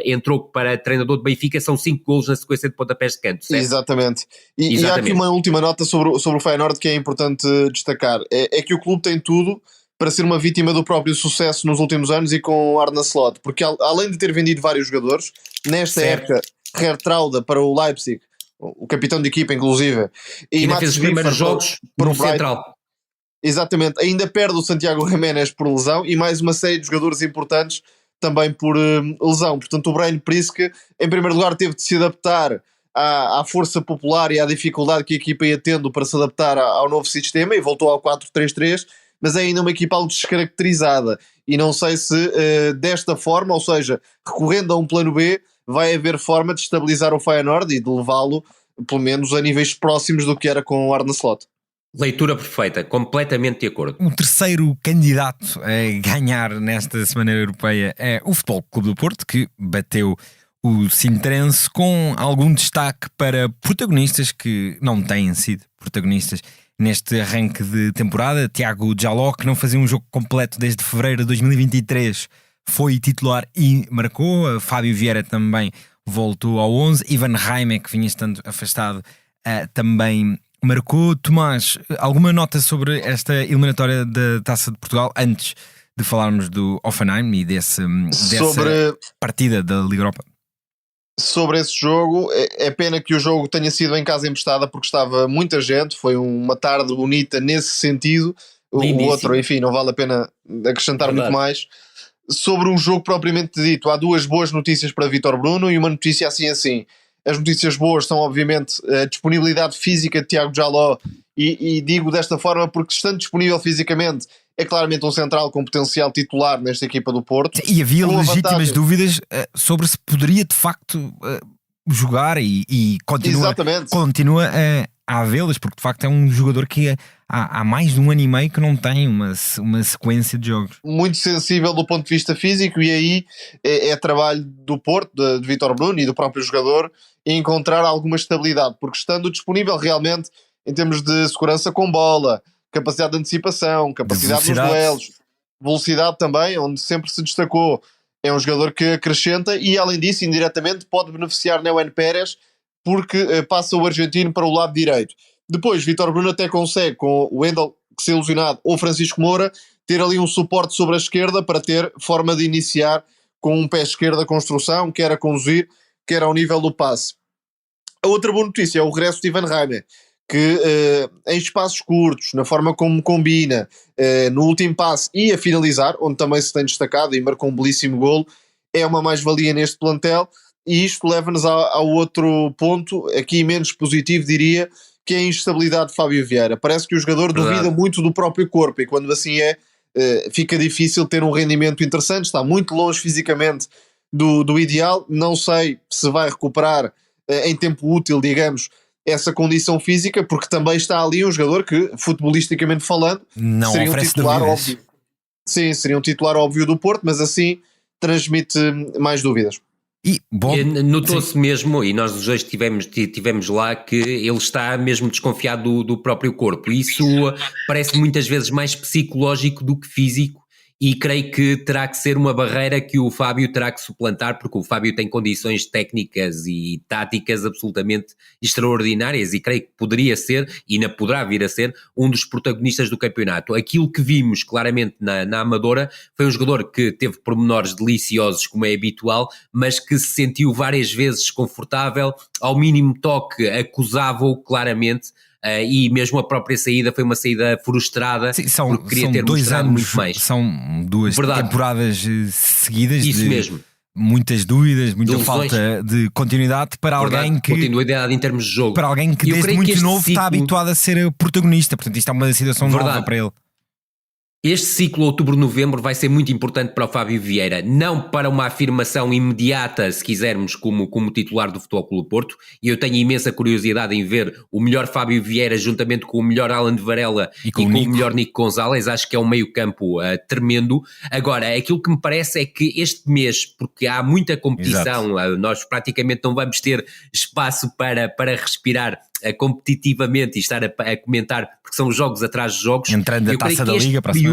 entrou para treinador do Benfica, são 5 golos na sequência de pontapés de canto, certo? Exatamente. E há aqui uma última nota sobre o Feyenoord que é importante destacar, é que o clube tem tudo para ser uma vítima do próprio sucesso nos últimos anos e com Arne Slot, porque além de ter vendido vários jogadores, nesta época, Gertrauda para o Leipzig, o capitão de equipa inclusive, e ainda fez os primeiros jogos para o Central. Exatamente, ainda perde o Santiago Jiménez por lesão e mais uma série de jogadores importantes também por lesão. Portanto, o Brian Prisk, em primeiro lugar, teve de se adaptar à força popular e à dificuldade que a equipa ia tendo para se adaptar ao novo sistema, e voltou ao 4-3-3, mas é ainda uma equipa algo descaracterizada, e não sei se desta forma, ou seja, recorrendo a um plano B, vai haver forma de estabilizar o Feyenoord e de levá-lo pelo menos a níveis próximos do que era com o Arne Slot. Leitura perfeita, completamente de acordo. O terceiro candidato a ganhar nesta Semana Europeia é o Futebol Clube do Porto, que bateu o Sintrense, com algum destaque para protagonistas que não têm sido protagonistas neste arranque de temporada. Tiago Jaló, que não fazia um jogo completo desde fevereiro de 2023, foi titular e marcou. Fábio Vieira também voltou ao 11. Ivan Raime, que vinha estando afastado, também marcou. Tomás, alguma nota sobre esta eliminatória da Taça de Portugal antes de falarmos do Hoffenheim e dessa partida da Liga Europa? Sobre esse jogo, é pena que o jogo tenha sido em casa emprestada, porque estava muita gente, foi uma tarde bonita nesse sentido. O outro, enfim, não vale a pena acrescentar muito mais. Sobre um jogo propriamente dito, há duas boas notícias para Vítor Bruno e uma notícia assim. As notícias boas são, obviamente, a disponibilidade física de Tiago Jaló, e digo desta forma porque, estando disponível fisicamente, é claramente um central com potencial titular nesta equipa do Porto. E havia legítimas dúvidas sobre se poderia de facto jogar, e continua a havê-las, porque de facto é um jogador que há mais de 1 ano e meio que não tem uma sequência de jogos. Muito sensível do ponto de vista físico, e aí é trabalho do Porto, de Vítor Bruno e do próprio jogador, encontrar alguma estabilidade, porque estando disponível realmente em termos de segurança com bola, capacidade de antecipação, capacidade nos duelos, velocidade também, onde sempre se destacou, é um jogador que acrescenta, e além disso, indiretamente, pode beneficiar Neuen Pérez, porque passa o argentino para o lado direito. Depois, Vítor Bruno até consegue, com o Wendel, que se ilusionado, ou Francisco Moura, ter ali um suporte sobre a esquerda para ter forma de iniciar com um pé esquerdo a construção, quer a conduzir, quer ao nível do passe. A outra boa notícia é o regresso de Ivan Raime, que em espaços curtos, na forma como combina, no último passe e a finalizar, onde também se tem destacado e marcou um belíssimo golo, é uma mais-valia neste plantel. E isto leva-nos ao outro ponto, aqui menos positivo diria, que é a instabilidade de Fábio Vieira. Parece que o jogador duvida muito do próprio corpo, e quando assim fica difícil ter um rendimento interessante, está muito longe fisicamente do ideal. Não sei se vai recuperar em tempo útil, digamos, essa condição física, porque também está ali um jogador que, futebolisticamente falando, não seria um titular óbvio. Sim, seria um titular óbvio do Porto, mas assim transmite mais dúvidas. E, bom, notou-se mesmo, e nós os dois tivemos lá, que ele está mesmo desconfiado do próprio corpo. Isso parece muitas vezes mais psicológico do que físico, e creio que terá que ser uma barreira que o Fábio terá que suplantar, porque o Fábio tem condições técnicas e táticas absolutamente extraordinárias, e creio que poderia ser, e ainda poderá vir a ser, um dos protagonistas do campeonato. Aquilo que vimos claramente na Amadora foi um jogador que teve pormenores deliciosos, como é habitual, mas que se sentiu várias vezes desconfortável, ao mínimo toque acusava-o claramente. E mesmo a própria saída foi uma saída frustrada. Sim, porque queria ter 2 anos, muito mais. São 2 temporadas seguidas. Isso mesmo. Muitas dúvidas, muita Ilusões. Falta de continuidade para alguém que. Continuidade em termos de jogo. Para alguém que desde muito novo está habituado a ser protagonista. Portanto, isto é uma situação nova para ele. Este ciclo outubro-novembro vai ser muito importante para o Fábio Vieira, não para uma afirmação imediata, se quisermos, como titular do Futebol Clube do Porto, e eu tenho imensa curiosidade em ver o melhor Fábio Vieira juntamente com o melhor Alan de Varela e com o melhor Nico Gonzalez. Acho que é um meio campo tremendo. Agora, aquilo que me parece é que este mês, porque há muita competição, nós praticamente não vamos ter espaço para respirar competitivamente e estar a comentar, porque são jogos atrás de jogos. Entrando a Taça da Liga para a semana.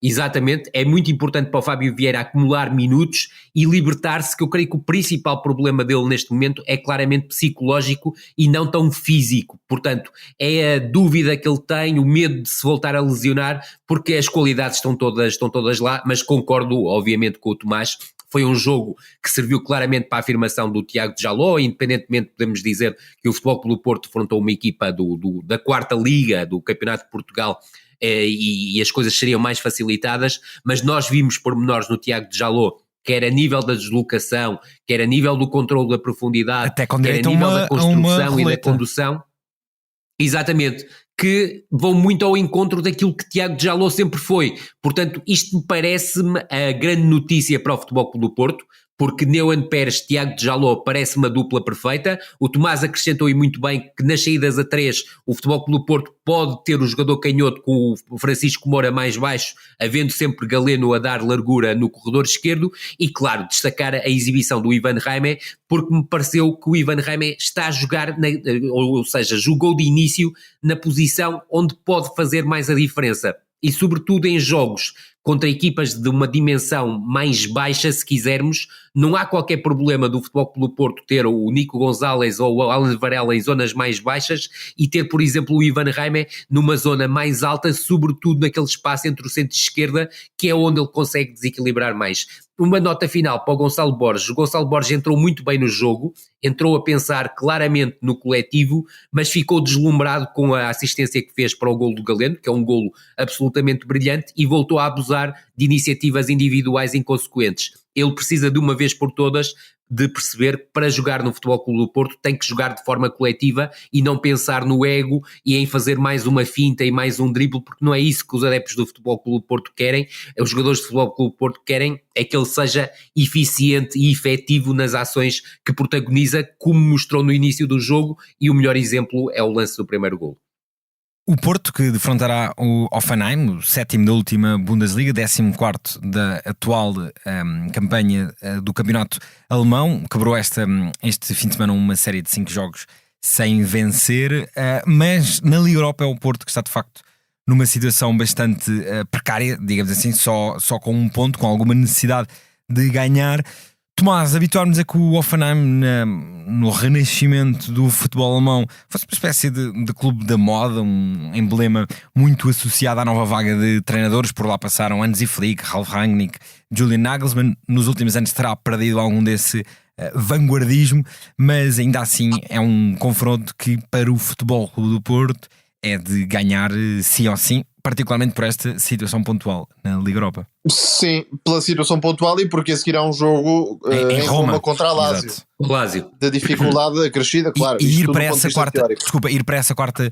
Exatamente, é muito importante para o Fábio Vieira acumular minutos e libertar-se, que eu creio que o principal problema dele neste momento é claramente psicológico e não tão físico. Portanto, é a dúvida que ele tem, o medo de se voltar a lesionar, porque as qualidades estão todas lá, mas concordo obviamente com o Tomás. Foi um jogo que serviu claramente para a afirmação do Tiago Djaló, independentemente podemos dizer que o Futebol Clube do Porto defrontou uma equipa da quarta liga do Campeonato de Portugal, e as coisas seriam mais facilitadas, mas nós vimos pormenores no Tiago Djaló, quer a nível da deslocação, quer a nível do controle da profundidade, até com quer a nível da construção e da condução. Exatamente, que vão muito ao encontro daquilo que Tiago Djaló sempre foi. Portanto, isto me parece-me a grande notícia para o Futebol Clube do Porto, porque Neuan Pérez, Tiago Djaló parece uma dupla perfeita. O Tomás acrescentou aí muito bem que nas saídas a 3 o Futebol Clube do Porto pode ter o jogador canhoto com o Francisco Moura mais baixo, havendo sempre Galeno a dar largura no corredor esquerdo, e claro, destacar a exibição do Ivan Jaime, porque me pareceu que o Ivan Jaime está a jogar, ou seja, jogou de início na posição onde pode fazer mais a diferença, e sobretudo em jogos contra equipas de uma dimensão mais baixa, se quisermos, não há qualquer problema do Futebol Clube do Porto ter o Nico Gonzalez ou o Alan Varela em zonas mais baixas e ter, por exemplo, o Ivan Jaime numa zona mais alta, sobretudo naquele espaço entre o centro e esquerda, que é onde ele consegue desequilibrar mais. Uma nota final para o Gonçalo Borges. O Gonçalo Borges entrou muito bem no jogo, entrou a pensar claramente no coletivo, mas ficou deslumbrado com a assistência que fez para o golo do Galeno, que é um golo absolutamente brilhante, e voltou a abusar de iniciativas individuais inconsequentes. Ele precisa de uma vez por todas de perceber que para jogar no Futebol Clube do Porto tem que jogar de forma coletiva e não pensar no ego e em fazer mais uma finta e mais um drible, porque não é isso que os adeptos do Futebol Clube do Porto querem. Os jogadores do Futebol Clube do Porto querem é que ele seja eficiente e efetivo nas ações que protagoniza, como mostrou no início do jogo, e o melhor exemplo é o lance do primeiro golo. O Porto, que defrontará o Hoffenheim, o 7º da última Bundesliga, 14º da atual campanha do campeonato alemão, quebrou este fim de semana uma série de 5 jogos sem vencer, mas na Liga Europa é o Porto que está de facto numa situação bastante precária, digamos assim, só com um ponto, com alguma necessidade de ganhar. Tomás, habituámos a que o Hoffenheim, no renascimento do futebol alemão, fosse uma espécie de clube da moda, um emblema muito associado à nova vaga de treinadores. Por lá passaram Hansi Flick, Ralf Rangnick, Julian Nagelsmann. Nos últimos anos terá perdido algum desse vanguardismo, mas ainda assim é um confronto que para o Futebol Clube do Porto é de ganhar sim ou sim, particularmente por esta situação pontual na Liga Europa. Sim, pela situação pontual e porque a seguir há um jogo em Roma contra a Lazio. Da dificuldade acrescida, claro. E ir para essa quarta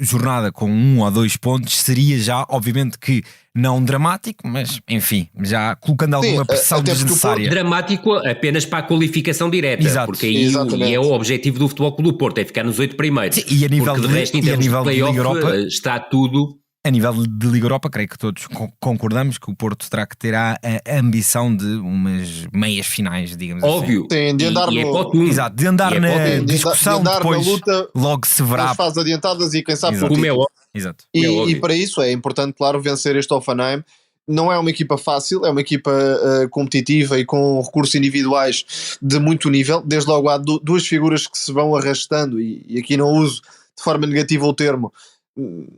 jornada com 1 ou 2 pontos seria já, obviamente que não dramático, mas enfim, já colocando alguma pressão desnecessária. Dramático apenas para a qualificação direta. Exato. Porque aí é o objetivo do Futebol Clube do Porto, é ficar nos 8 primeiros. Sim, e a nível porque de resto, em termos de playoff, está tudo... A nível de Liga Europa, creio que todos concordamos que o Porto terá que ter a ambição de umas meias finais, digamos Óbvio. assim. Sim, de andar Exato, de andar na discussão, de andar depois na luta, logo se verá. nas fases adiantadas e quem sabe Exato. por Como é óbvio. Exato. E para isso é importante, claro, vencer este Hoffenheim. Não é uma equipa fácil, é uma equipa competitiva e com recursos individuais de muito nível. Desde logo há duas figuras que se vão arrastando, e aqui não uso de forma negativa o termo,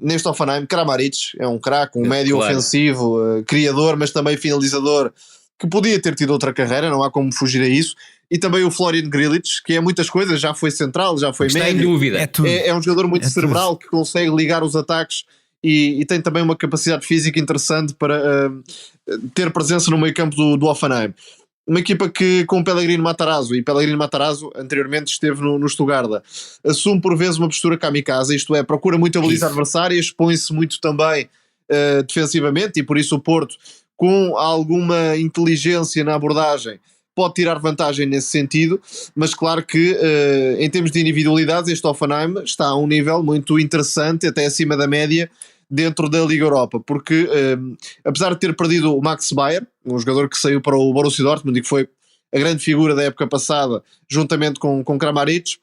neste Hoffenheim. Kramaric é um craque, um médio ofensivo, criador, mas também finalizador, que podia ter tido outra carreira, não há como fugir a isso. E também o Florian Grillitsch, que é muitas coisas, já foi central, já foi Está médio. em dúvida. É um jogador muito cerebral, que consegue ligar os ataques e tem também uma capacidade física interessante para ter presença no meio campo do Hoffenheim. Uma equipa que com Pellegrino Matarazzo, e Pellegrino Matarazzo anteriormente esteve no Stuttgart, assume por vezes uma postura kamikaze, isto é, procura muito a baliza adversária, expõe-se muito também defensivamente, e por isso o Porto, com alguma inteligência na abordagem, pode tirar vantagem nesse sentido, mas claro que em termos de individualidades este Hoffenheim está a um nível muito interessante, até acima da média, dentro da Liga Europa, porque apesar de ter perdido o Max Bayer, um jogador que saiu para o Borussia Dortmund e que foi a grande figura da época passada, juntamente com Kramaric,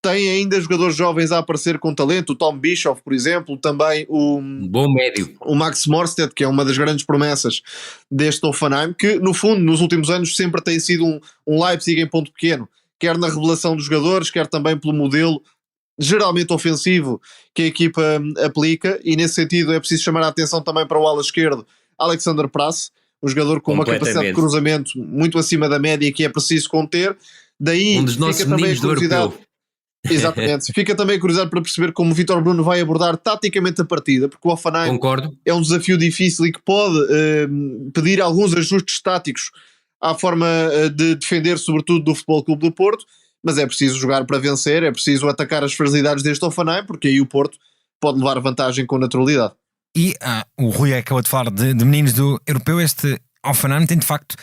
tem ainda jogadores jovens a aparecer com talento, o Tom Bischoff, por exemplo, também Bom médio. o Max Morstedt, que é uma das grandes promessas deste Hoffenheim, que no fundo nos últimos anos sempre tem sido um Leipzig em ponto pequeno, quer na revelação dos jogadores, quer também pelo modelo geralmente ofensivo que a equipa aplica, e nesse sentido é preciso chamar a atenção também para o ala esquerdo, Alexander Prass, um jogador com uma capacidade de cruzamento muito acima da média que é preciso conter. Daí dos nossos fica também a curiosidade. Exatamente, fica também a curiosidade para perceber como o Vítor Bruno vai abordar taticamente a partida, porque o Hoffenheim é um desafio difícil e que pode pedir alguns ajustes táticos à forma de defender, sobretudo do Futebol Clube do Porto, mas é preciso jogar para vencer, é preciso atacar as fragilidades deste Hoffenheim, porque aí o Porto pode levar vantagem com naturalidade. E o Rui acabou de falar de meninos do europeu. Este Hoffenheim tem de facto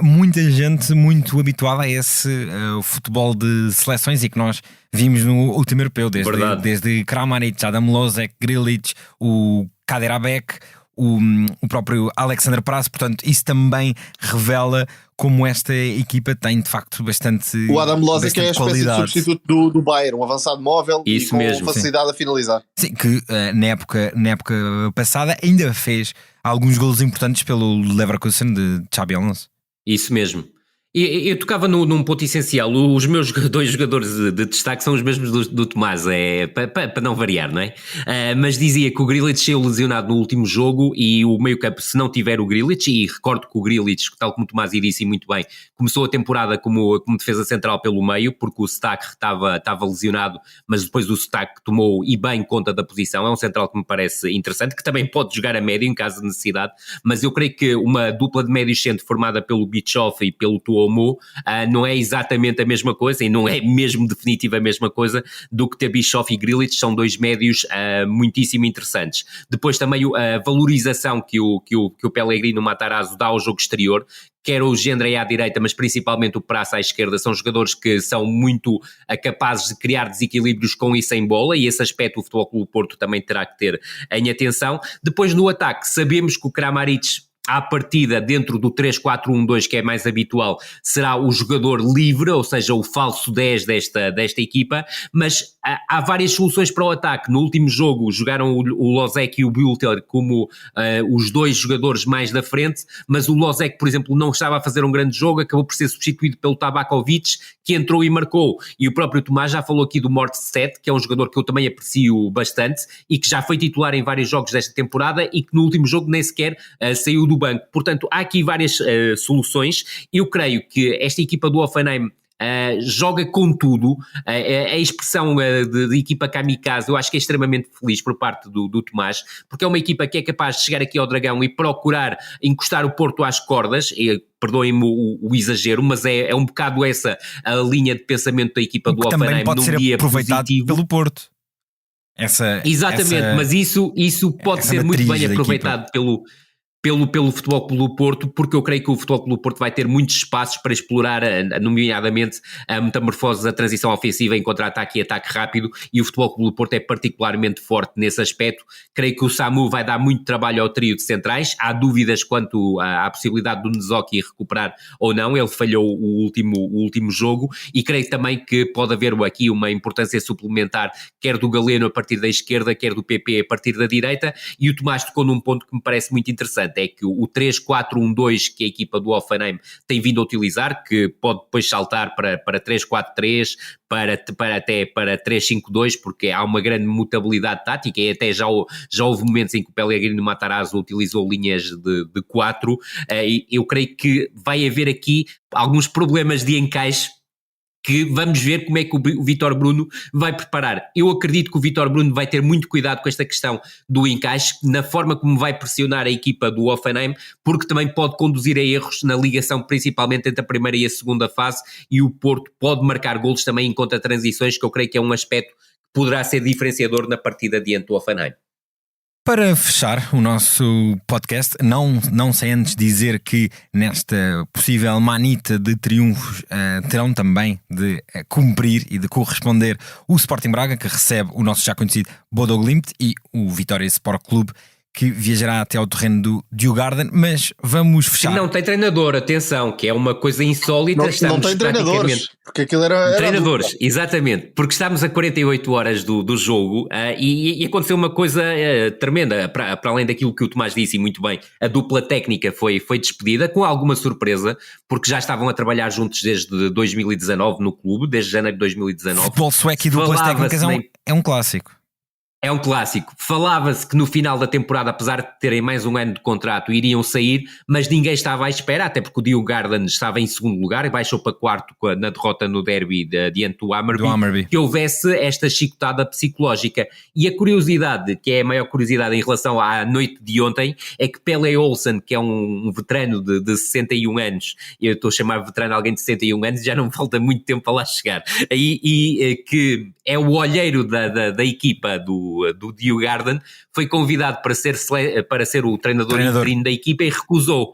muita gente muito habituada a esse futebol de seleções, e que nós vimos no último europeu, desde Kramaric, Adam Lozek, Grillitsch, o Kader Abek, o próprio Alexander Prass. Portanto, isso também revela como esta equipa tem de facto bastante o Adam Lozek é a espécie qualidade. de substituto do Bayern, um avançado móvel isso e com mesmo, facilidade a finalizar. Sim, que na época passada ainda fez alguns golos importantes pelo Leverkusen de Xabi Alonso. Isso mesmo. E eu tocava num ponto essencial. Os meus dois jogadores de destaque são os mesmos do Tomás, para não variar, não é? Mas dizia que o Grillitsch saiu lesionado no último jogo, e o meio-campo, se não tiver o Grillitsch, e recordo que o Grillitsch, tal como o Tomás disse muito bem, começou a temporada como defesa central pelo meio, porque o Stack estava lesionado, mas depois o Stack tomou e bem conta da posição. É um central que me parece interessante, que também pode jogar a médio em caso de necessidade, mas eu creio que uma dupla de médios centro formada pelo Bischoff e pelo Tuomo não é exatamente a mesma coisa, e não é mesmo definitiva a mesma coisa do que ter Bischoff e Grillitsch. São dois médios muitíssimo interessantes. Depois também a valorização que o Pellegrino Matarazzo dá ao jogo exterior, quer o Gendrey à direita, mas principalmente o Prass à esquerda, são jogadores que são muito capazes de criar desequilíbrios com e sem bola, e esse aspecto o Futebol Clube do Porto também terá que ter em atenção. Depois no ataque, sabemos que o Kramaric, à partida, dentro do 3-4-1-2, que é mais habitual, será o jogador livre, ou seja, o falso 10 desta equipa, mas há várias soluções para o ataque. No último jogo jogaram o Lozek e o Bülter como os dois jogadores mais da frente, mas o Lozek, por exemplo, não estava a fazer um grande jogo, acabou por ser substituído pelo Tabakovic, que entrou e marcou. E o próprio Tomás já falou aqui do Morstedt, que é um jogador que eu também aprecio bastante e que já foi titular em vários jogos desta temporada e que no último jogo nem sequer saiu do banco. Portanto, há aqui várias soluções. Eu creio que esta equipa do Hoffenheim joga com tudo. A expressão de equipa kamikaze, eu acho que é extremamente feliz por parte do Tomás, porque é uma equipa que é capaz de chegar aqui ao Dragão e procurar encostar o Porto às cordas. Perdoem-me o exagero, mas é um bocado essa a linha de pensamento da equipa do Hoffenheim. Também pode ser aproveitado positivo pelo Porto. Exatamente, mas isso pode ser muito bem aproveitado pelo Futebol Clube do Porto, porque eu creio que o Futebol Clube do Porto vai ter muitos espaços para explorar, nomeadamente, a metamorfose da transição ofensiva em contra-ataque e ataque rápido, e o Futebol Clube do Porto é particularmente forte nesse aspecto. Creio que o Samu vai dar muito trabalho ao trio de centrais. Há dúvidas quanto à possibilidade do Nzoki recuperar ou não, ele falhou o último jogo, e creio também que pode haver aqui uma importância suplementar, quer do Galeno a partir da esquerda, quer do PP a partir da direita, e o Tomás tocou num ponto que me parece muito interessante, é que o 3-4-1-2 que a equipa do Hoffenheim tem vindo a utilizar, que pode depois saltar para 3-4-3, até para 3-5-2, porque há uma grande mutabilidade tática, e até já houve momentos em que o Pellegrino Matarazzo utilizou linhas de 4, e eu creio que vai haver aqui alguns problemas de encaixe, que vamos ver como é que o Vítor Bruno vai preparar. Eu acredito que o Vítor Bruno vai ter muito cuidado com esta questão do encaixe, na forma como vai pressionar a equipa do Hoffenheim, porque também pode conduzir a erros na ligação, principalmente entre a primeira e a segunda fase, e o Porto pode marcar golos também em contra-transições, que eu creio que é um aspecto que poderá ser diferenciador na partida diante do Hoffenheim. Para fechar o nosso podcast, não sem antes dizer que nesta possível manita de triunfos terão também de cumprir e de corresponder o Sporting Braga, que recebe o nosso já conhecido Bodo Glimt, e o Vitória Sport Clube, que viajará até ao terreno do Djurgården. Mas vamos fechar. Não tem treinador, atenção, que é uma coisa insólita. Não tem treinadores, porque aquilo era treinadores, exatamente, porque estamos a 48 horas do jogo, e aconteceu uma coisa tremenda, para além daquilo que o Tomás disse, e muito bem, a dupla técnica foi despedida, com alguma surpresa, porque já estavam a trabalhar juntos desde 2019 no clube, desde janeiro de 2019. Futebol sueco e duplas técnicas é um clássico. É um clássico. Falava-se que no final da temporada, apesar de terem mais um ano de contrato, iriam sair, mas ninguém estava à espera, até porque o Djurgården estava em segundo lugar e baixou para quarto na derrota no derby diante do Hammarby, que houvesse esta chicotada psicológica. E a curiosidade, que é a maior curiosidade em relação à noite de ontem, é que Pelle Olsen, que é um veterano de 61 anos, eu estou a chamar veterano alguém de 61 anos, já não me falta muito tempo para lá chegar, e que é o olheiro da equipa do Djurgården, foi convidado para ser o treinador interino da equipa e recusou.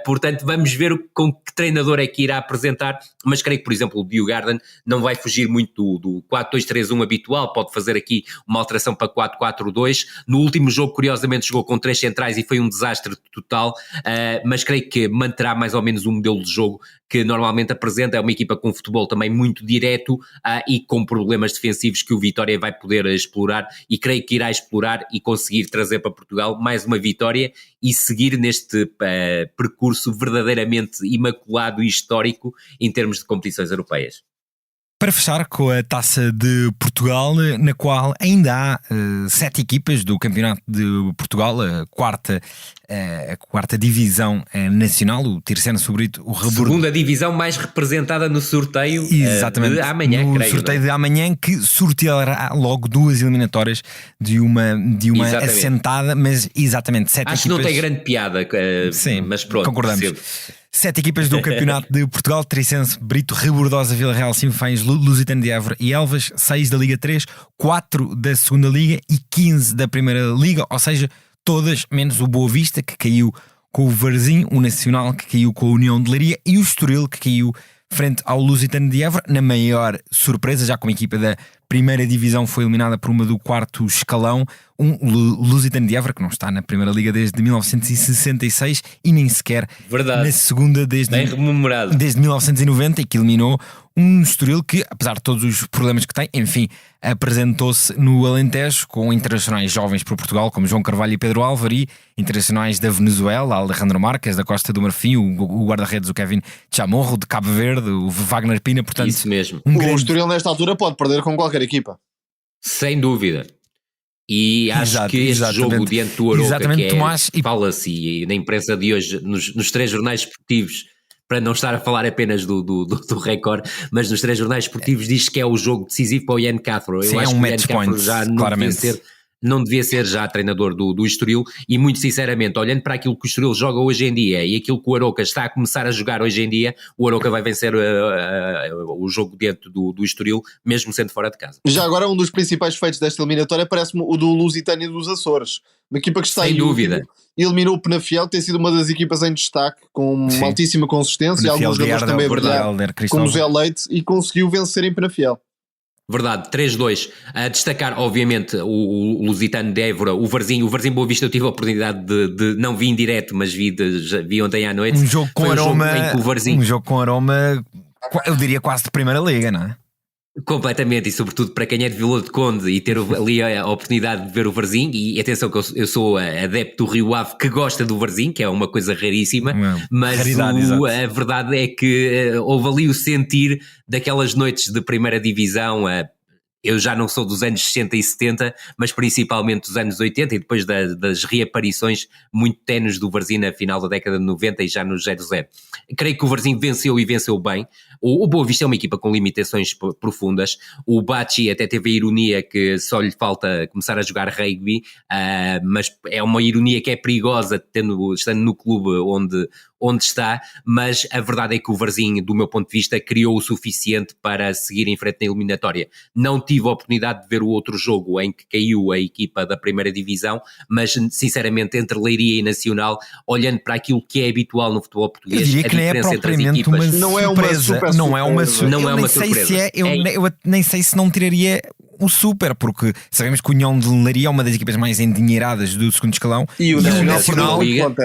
Portanto, vamos ver com que treinador é que irá apresentar, mas creio que, por exemplo, o Djurgården não vai fugir muito do 4-2-3-1 habitual, pode fazer aqui uma alteração para 4-4-2. No último jogo, curiosamente, jogou com 3 centrais e foi um desastre total, mas creio que manterá mais ou menos o modelo de jogo que normalmente apresenta. É uma equipa com futebol também muito direto, e com problemas defensivos que o Vitória vai poder explorar, e creio que irá explorar e conseguir trazer para Portugal mais uma vitória e seguir neste percurso verdadeiramente imaculado e histórico em termos de competições europeias. Para fechar com a Taça de Portugal, na qual ainda há 7 equipas do Campeonato de Portugal, a quarta divisão nacional, o Tircena Sobrito, o Rebordo. Segunda divisão mais representada no sorteio. Exatamente, de amanhã, no creio. Sorteio de amanhã, que sorteará logo 2 eliminatórias de uma assentada, mas exatamente 7 equipas. Acho que não tem grande piada, sim, mas pronto. concordamos. Percebo. 7 equipas do Campeonato de Portugal: Tricense, Brito, Rebordosa, Vila Real, Sinfãs, Lusitano de Évora e Elvas. 6 da Liga 3, 4 da Segunda Liga e 15 da Primeira Liga, ou seja, todas menos o Boa Vista, que caiu com o Varzim, o Nacional, que caiu com a União de Leiria, e o Estoril, que caiu frente ao Lusitano de Évora. Na maior surpresa, já como a equipa da Primeira Divisão foi eliminada por uma do 4º escalão, Lusitano de Évora, que não está na Primeira Liga desde 1966 e nem sequer na Segunda desde 1990, e que eliminou um Estoril que, apesar de todos os problemas que tem, enfim, apresentou-se no Alentejo com internacionais jovens por Portugal, como João Carvalho e Pedro Álvaro, e internacionais da Venezuela, Alejandro Marques, da Costa do Marfim, o guarda-redes, o Kevin Chamorro, de Cabo Verde, o Wagner Pina. Portanto, isso mesmo. O Estoril nesta altura pode perder com qualquer equipa. Sem dúvida. E acho que este jogo diante do Arouca, que Tomás, fala-se na imprensa de hoje, nos 3 jornais esportivos, para não estar a falar apenas do Record, mas nos 3 jornais esportivos diz que é o jogo decisivo para o Ian Cathro. Eu acho um que o match Ian Cathro point, já não claramente. devia ser não devia ser já treinador do Estoril, e muito sinceramente, olhando para aquilo que o Estoril joga hoje em dia e aquilo que o Arouca está a começar a jogar hoje em dia, o Arouca vai vencer o jogo dentro do Estoril, mesmo sendo fora de casa. Já agora, um dos principais feitos desta eliminatória parece-me o do Lusitânia dos Açores, uma equipa que está sem dúvida. Eliminou o Penafiel, tem sido uma das equipas em destaque, com uma altíssima consistência, e alguns jogadores também a brilhar, como o Zé Leite, e conseguiu vencer em Penafiel. Verdade, 3-2. A destacar, obviamente, o Lusitano de Évora, o Varzim Boa Vista. Eu tive a oportunidade de não vi em direto, mas vi ontem à noite. Um jogo com aroma, eu diria quase de primeira liga, não é? Completamente, e sobretudo para quem é de Vila de Conde e ter ali a oportunidade de ver o Varzim. E atenção que eu sou adepto do Rio Ave, que gosta do Varzim, que é uma coisa raríssima, mas a verdade é que houve ali o sentir daquelas noites de primeira divisão. Eu já não sou dos anos 60 e 70, mas principalmente dos anos 80, e depois das reaparições muito tenues do Varzim na final da década de 90 e já no 0-0. Creio que o Varzim venceu e venceu bem. O Boa Vista é uma equipa com limitações profundas. O Bachi até teve a ironia que só lhe falta começar a jogar rugby, mas é uma ironia que é perigosa estando no clube onde está, mas a verdade é que o Varzim, do meu ponto de vista, criou o suficiente para seguir em frente na eliminatória. Não tive a oportunidade de ver o outro jogo em que caiu a equipa da primeira divisão, mas sinceramente entre Leiria e Nacional, olhando para aquilo que é habitual no futebol português, a diferença entre as equipas não é uma surpresa. Não é uma surpresa. Eu nem sei se não tiraria o super, porque sabemos que o União de Leiria é uma das equipas mais endinheiradas do segundo escalão, e o Nacional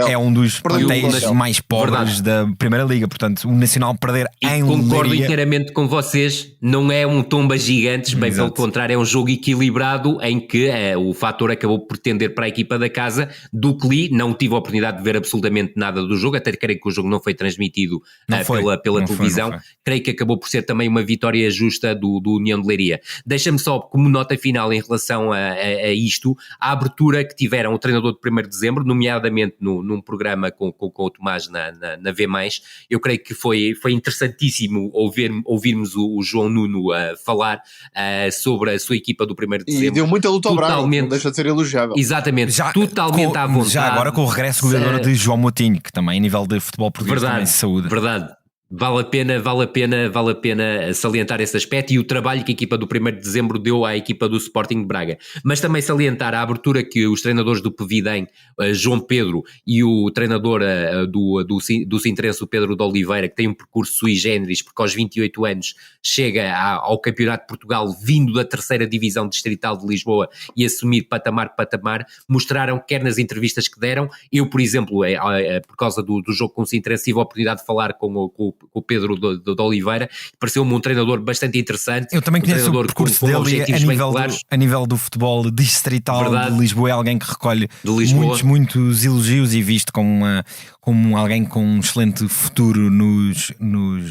é um dos plantéis mais pobres da Primeira Liga. Portanto, o Nacional perder em concordo Leiria... inteiramente com vocês, não é um tomba gigantes, bem pelo contrário, é um jogo equilibrado em que o fator acabou por tender para a equipa da casa. Do Cli, não tive a oportunidade de ver absolutamente nada do jogo, até creio que o jogo não foi transmitido pela televisão. Creio que acabou por ser também uma vitória justa do União de Leiria. Deixa-me só, como nota final em relação a isto, a abertura que tiveram o treinador de 1º de dezembro, nomeadamente num programa com o Tomás na V+, eu creio que foi interessantíssimo ouvirmos o João Nuno falar sobre a sua equipa do 1º de dezembro. E deu muita luta ao Braga, não deixa de ser elogiável. Exatamente, totalmente à vontade. Já agora com o regresso goleador de João Moutinho, que também a nível de futebol português também se saúda. Verdade. Vale a pena salientar esse aspecto e o trabalho que a equipa do 1º de dezembro deu à equipa do Sporting de Braga, mas também salientar a abertura que os treinadores do Pevidem, João Pedro, e o treinador do Sintrense, o Pedro de Oliveira, que tem um percurso sui generis, porque aos 28 anos chega ao Campeonato de Portugal vindo da 3ª Divisão Distrital de Lisboa e assumir patamar, mostraram, quer nas entrevistas que deram, eu por exemplo, por causa do jogo com o Sintrense, tive a oportunidade de falar com o Pedro de Oliveira, pareceu-me um treinador bastante interessante. Eu também conheço o percurso dele a nível do futebol distrital de Lisboa, é alguém que recolhe muitos elogios e visto como alguém com um excelente futuro nos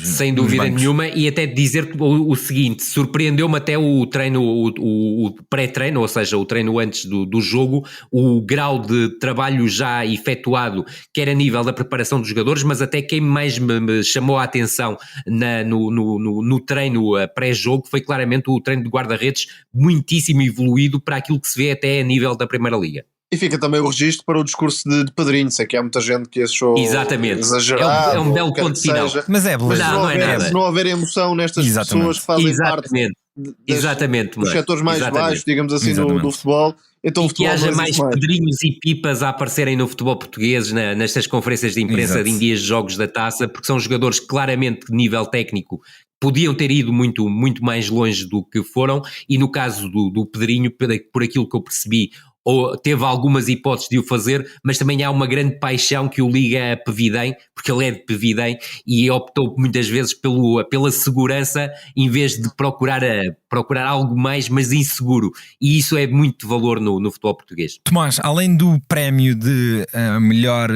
sem dúvida nenhuma, e até dizer o seguinte, surpreendeu-me até o treino, o pré-treino, ou seja, o treino antes do jogo, o grau de trabalho já efetuado, quer a nível da preparação dos jogadores, mas até quem mais me chamou a atenção no treino pré-jogo foi claramente o treino de guarda-redes, muitíssimo evoluído para aquilo que se vê até a nível da Primeira Liga. E fica também o registro para o discurso de Pedrinho, sei que há muita gente que achou exagerado. É um belo ponto final. Mas é beleza. Se não houver emoção nestas pessoas que fazem parte dos setores mais baixos, digamos assim, do futebol, então o futebol que haja mais Pedrinhos e Pipas a aparecerem no futebol português nestas conferências de imprensa em dias de jogos da Taça, porque são jogadores claramente de nível técnico podiam ter ido muito, muito mais longe do que foram, e no caso do Pedrinho, por aquilo que eu percebi, ou teve algumas hipóteses de o fazer, mas também há uma grande paixão que o liga a Pevidem, porque ele é de Pevidem, e optou muitas vezes pela segurança em vez de procurar algo mais, mas inseguro, e isso é muito valor no futebol português. Tomás, além do prémio de melhor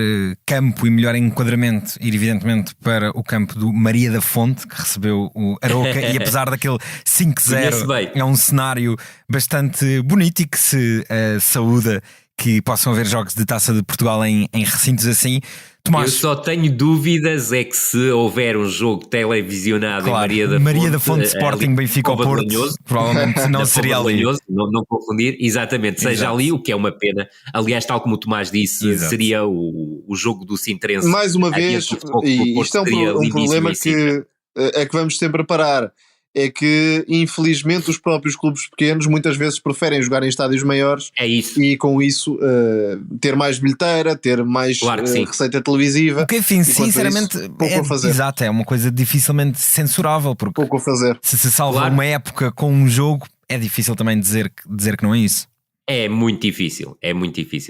campo e melhor enquadramento, ir evidentemente para o campo do Maria da Fonte, que recebeu o Arouca, e apesar daquele 5-0 é um cenário bastante bonito e que se saúda que possam haver jogos de Taça de Portugal em recintos assim. Tomás, eu só tenho dúvidas é que se houver um jogo televisionado claro, em Maria da Fonte Sporting, Benfica ao Porto, provavelmente não seria ali. Não confundir, exatamente, seja Exato. ali, o que é uma pena. Aliás, tal como o Tomás disse, Exato. seria o jogo do Sintrense. Mais uma vez, e isto é um problema que vamos sempre parar, é que infelizmente os próprios clubes pequenos muitas vezes preferem jogar em estádios maiores, é isso. E com isso ter mais bilheteira, ter mais receita televisiva. Porque enfim, sinceramente, pouco a fazer. Exato, é uma coisa dificilmente censurável, porque pouco a fazer. Se salva uma época com um jogo, é difícil também dizer que não é isso. É muito difícil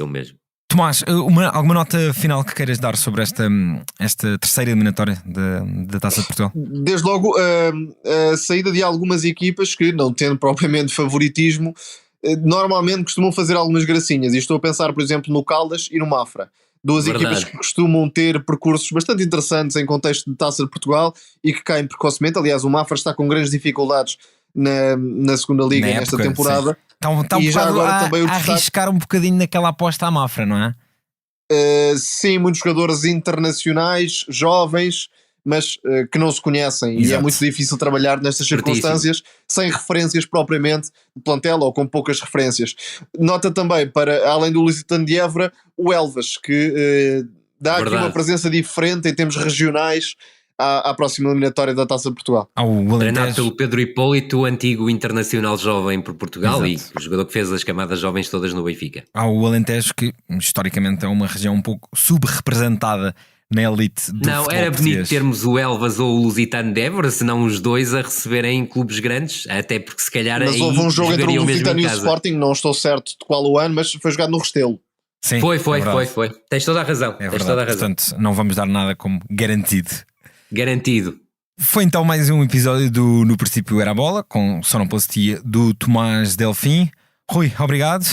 mesmo. Tomás, alguma nota final que queiras dar sobre esta terceira eliminatória da Taça de Portugal? Desde logo, a saída de algumas equipas que, não tendo propriamente favoritismo, normalmente costumam fazer algumas gracinhas. E estou a pensar, por exemplo, no Caldas e no Mafra. Duas equipas que costumam ter percursos bastante interessantes em contexto de Taça de Portugal e que caem precocemente. Aliás, o Mafra está com grandes dificuldades na segunda liga nesta temporada. Está um bocado a arriscar um bocadinho naquela aposta à Mafra, não é? Sim, muitos jogadores internacionais, jovens, mas que não se conhecem. Exato. E é muito difícil trabalhar nestas circunstâncias sem referências propriamente de plantel ou com poucas referências. Nota também, para além do Lusitano de Évora, o Elvas, que dá aqui uma presença diferente em termos regionais à próxima eliminatória da Taça de Portugal. Treinado pelo Pedro Hipólito, o antigo internacional jovem por Portugal. Exato. E o jogador que fez as camadas jovens todas no Benfica. Há o Alentejo, que historicamente é uma região um pouco subrepresentada na elite do futebol era português. bonito termos o Elvas ou o Lusitano de Évora, senão os dois a receberem clubes grandes, até porque se calhar mas houve um jogo entre o Lusitano e o Sporting, não estou certo de qual o ano, mas foi jogado no Restelo. Sim, foi. Tens toda a razão. Portanto, não vamos dar nada como garantido. Foi então mais um episódio do No Princípio Era a Bola, com sonoplastia do Tomás Delfim. Rui, obrigado.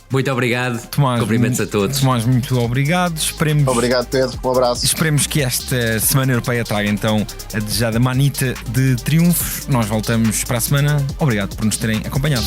Muito obrigado. Tomás, cumprimentos a todos. Tomás, muito obrigado. Obrigado, Pedro. Um abraço. Esperemos que esta Semana Europeia traga então a desejada manita de triunfos. Nós voltamos para a semana. Obrigado por nos terem acompanhado.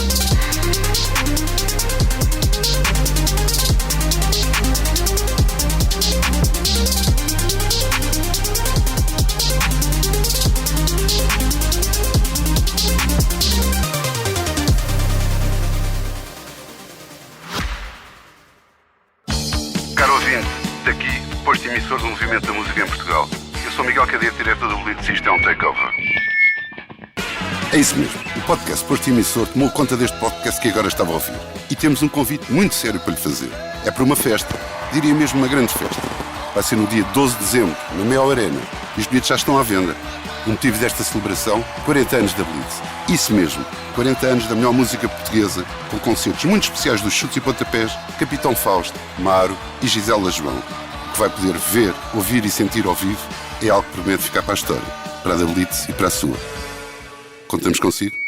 Posto emissor do movimento da música em Portugal. Eu sou Miguel Cadete, diretor do Boletim Isto é um Takeover. É isso mesmo. O podcast Posto Emissor tomou conta deste podcast que agora estava a ouvir. E temos um convite muito sério para lhe fazer. É para uma festa, diria mesmo uma grande festa. Vai ser no dia 12 de dezembro, na Mel Arena. E os bilhetes já estão à venda. O motivo desta celebração, 40 anos da Blitz. Isso mesmo, 40 anos da melhor música portuguesa, com concertos muito especiais dos Chutes e Pontapés, Capitão Fausto, Maro e Gisela João. O que vai poder ver, ouvir e sentir ao vivo é algo que promete ficar para a história, para a da Blitz e para a sua. Contamos consigo?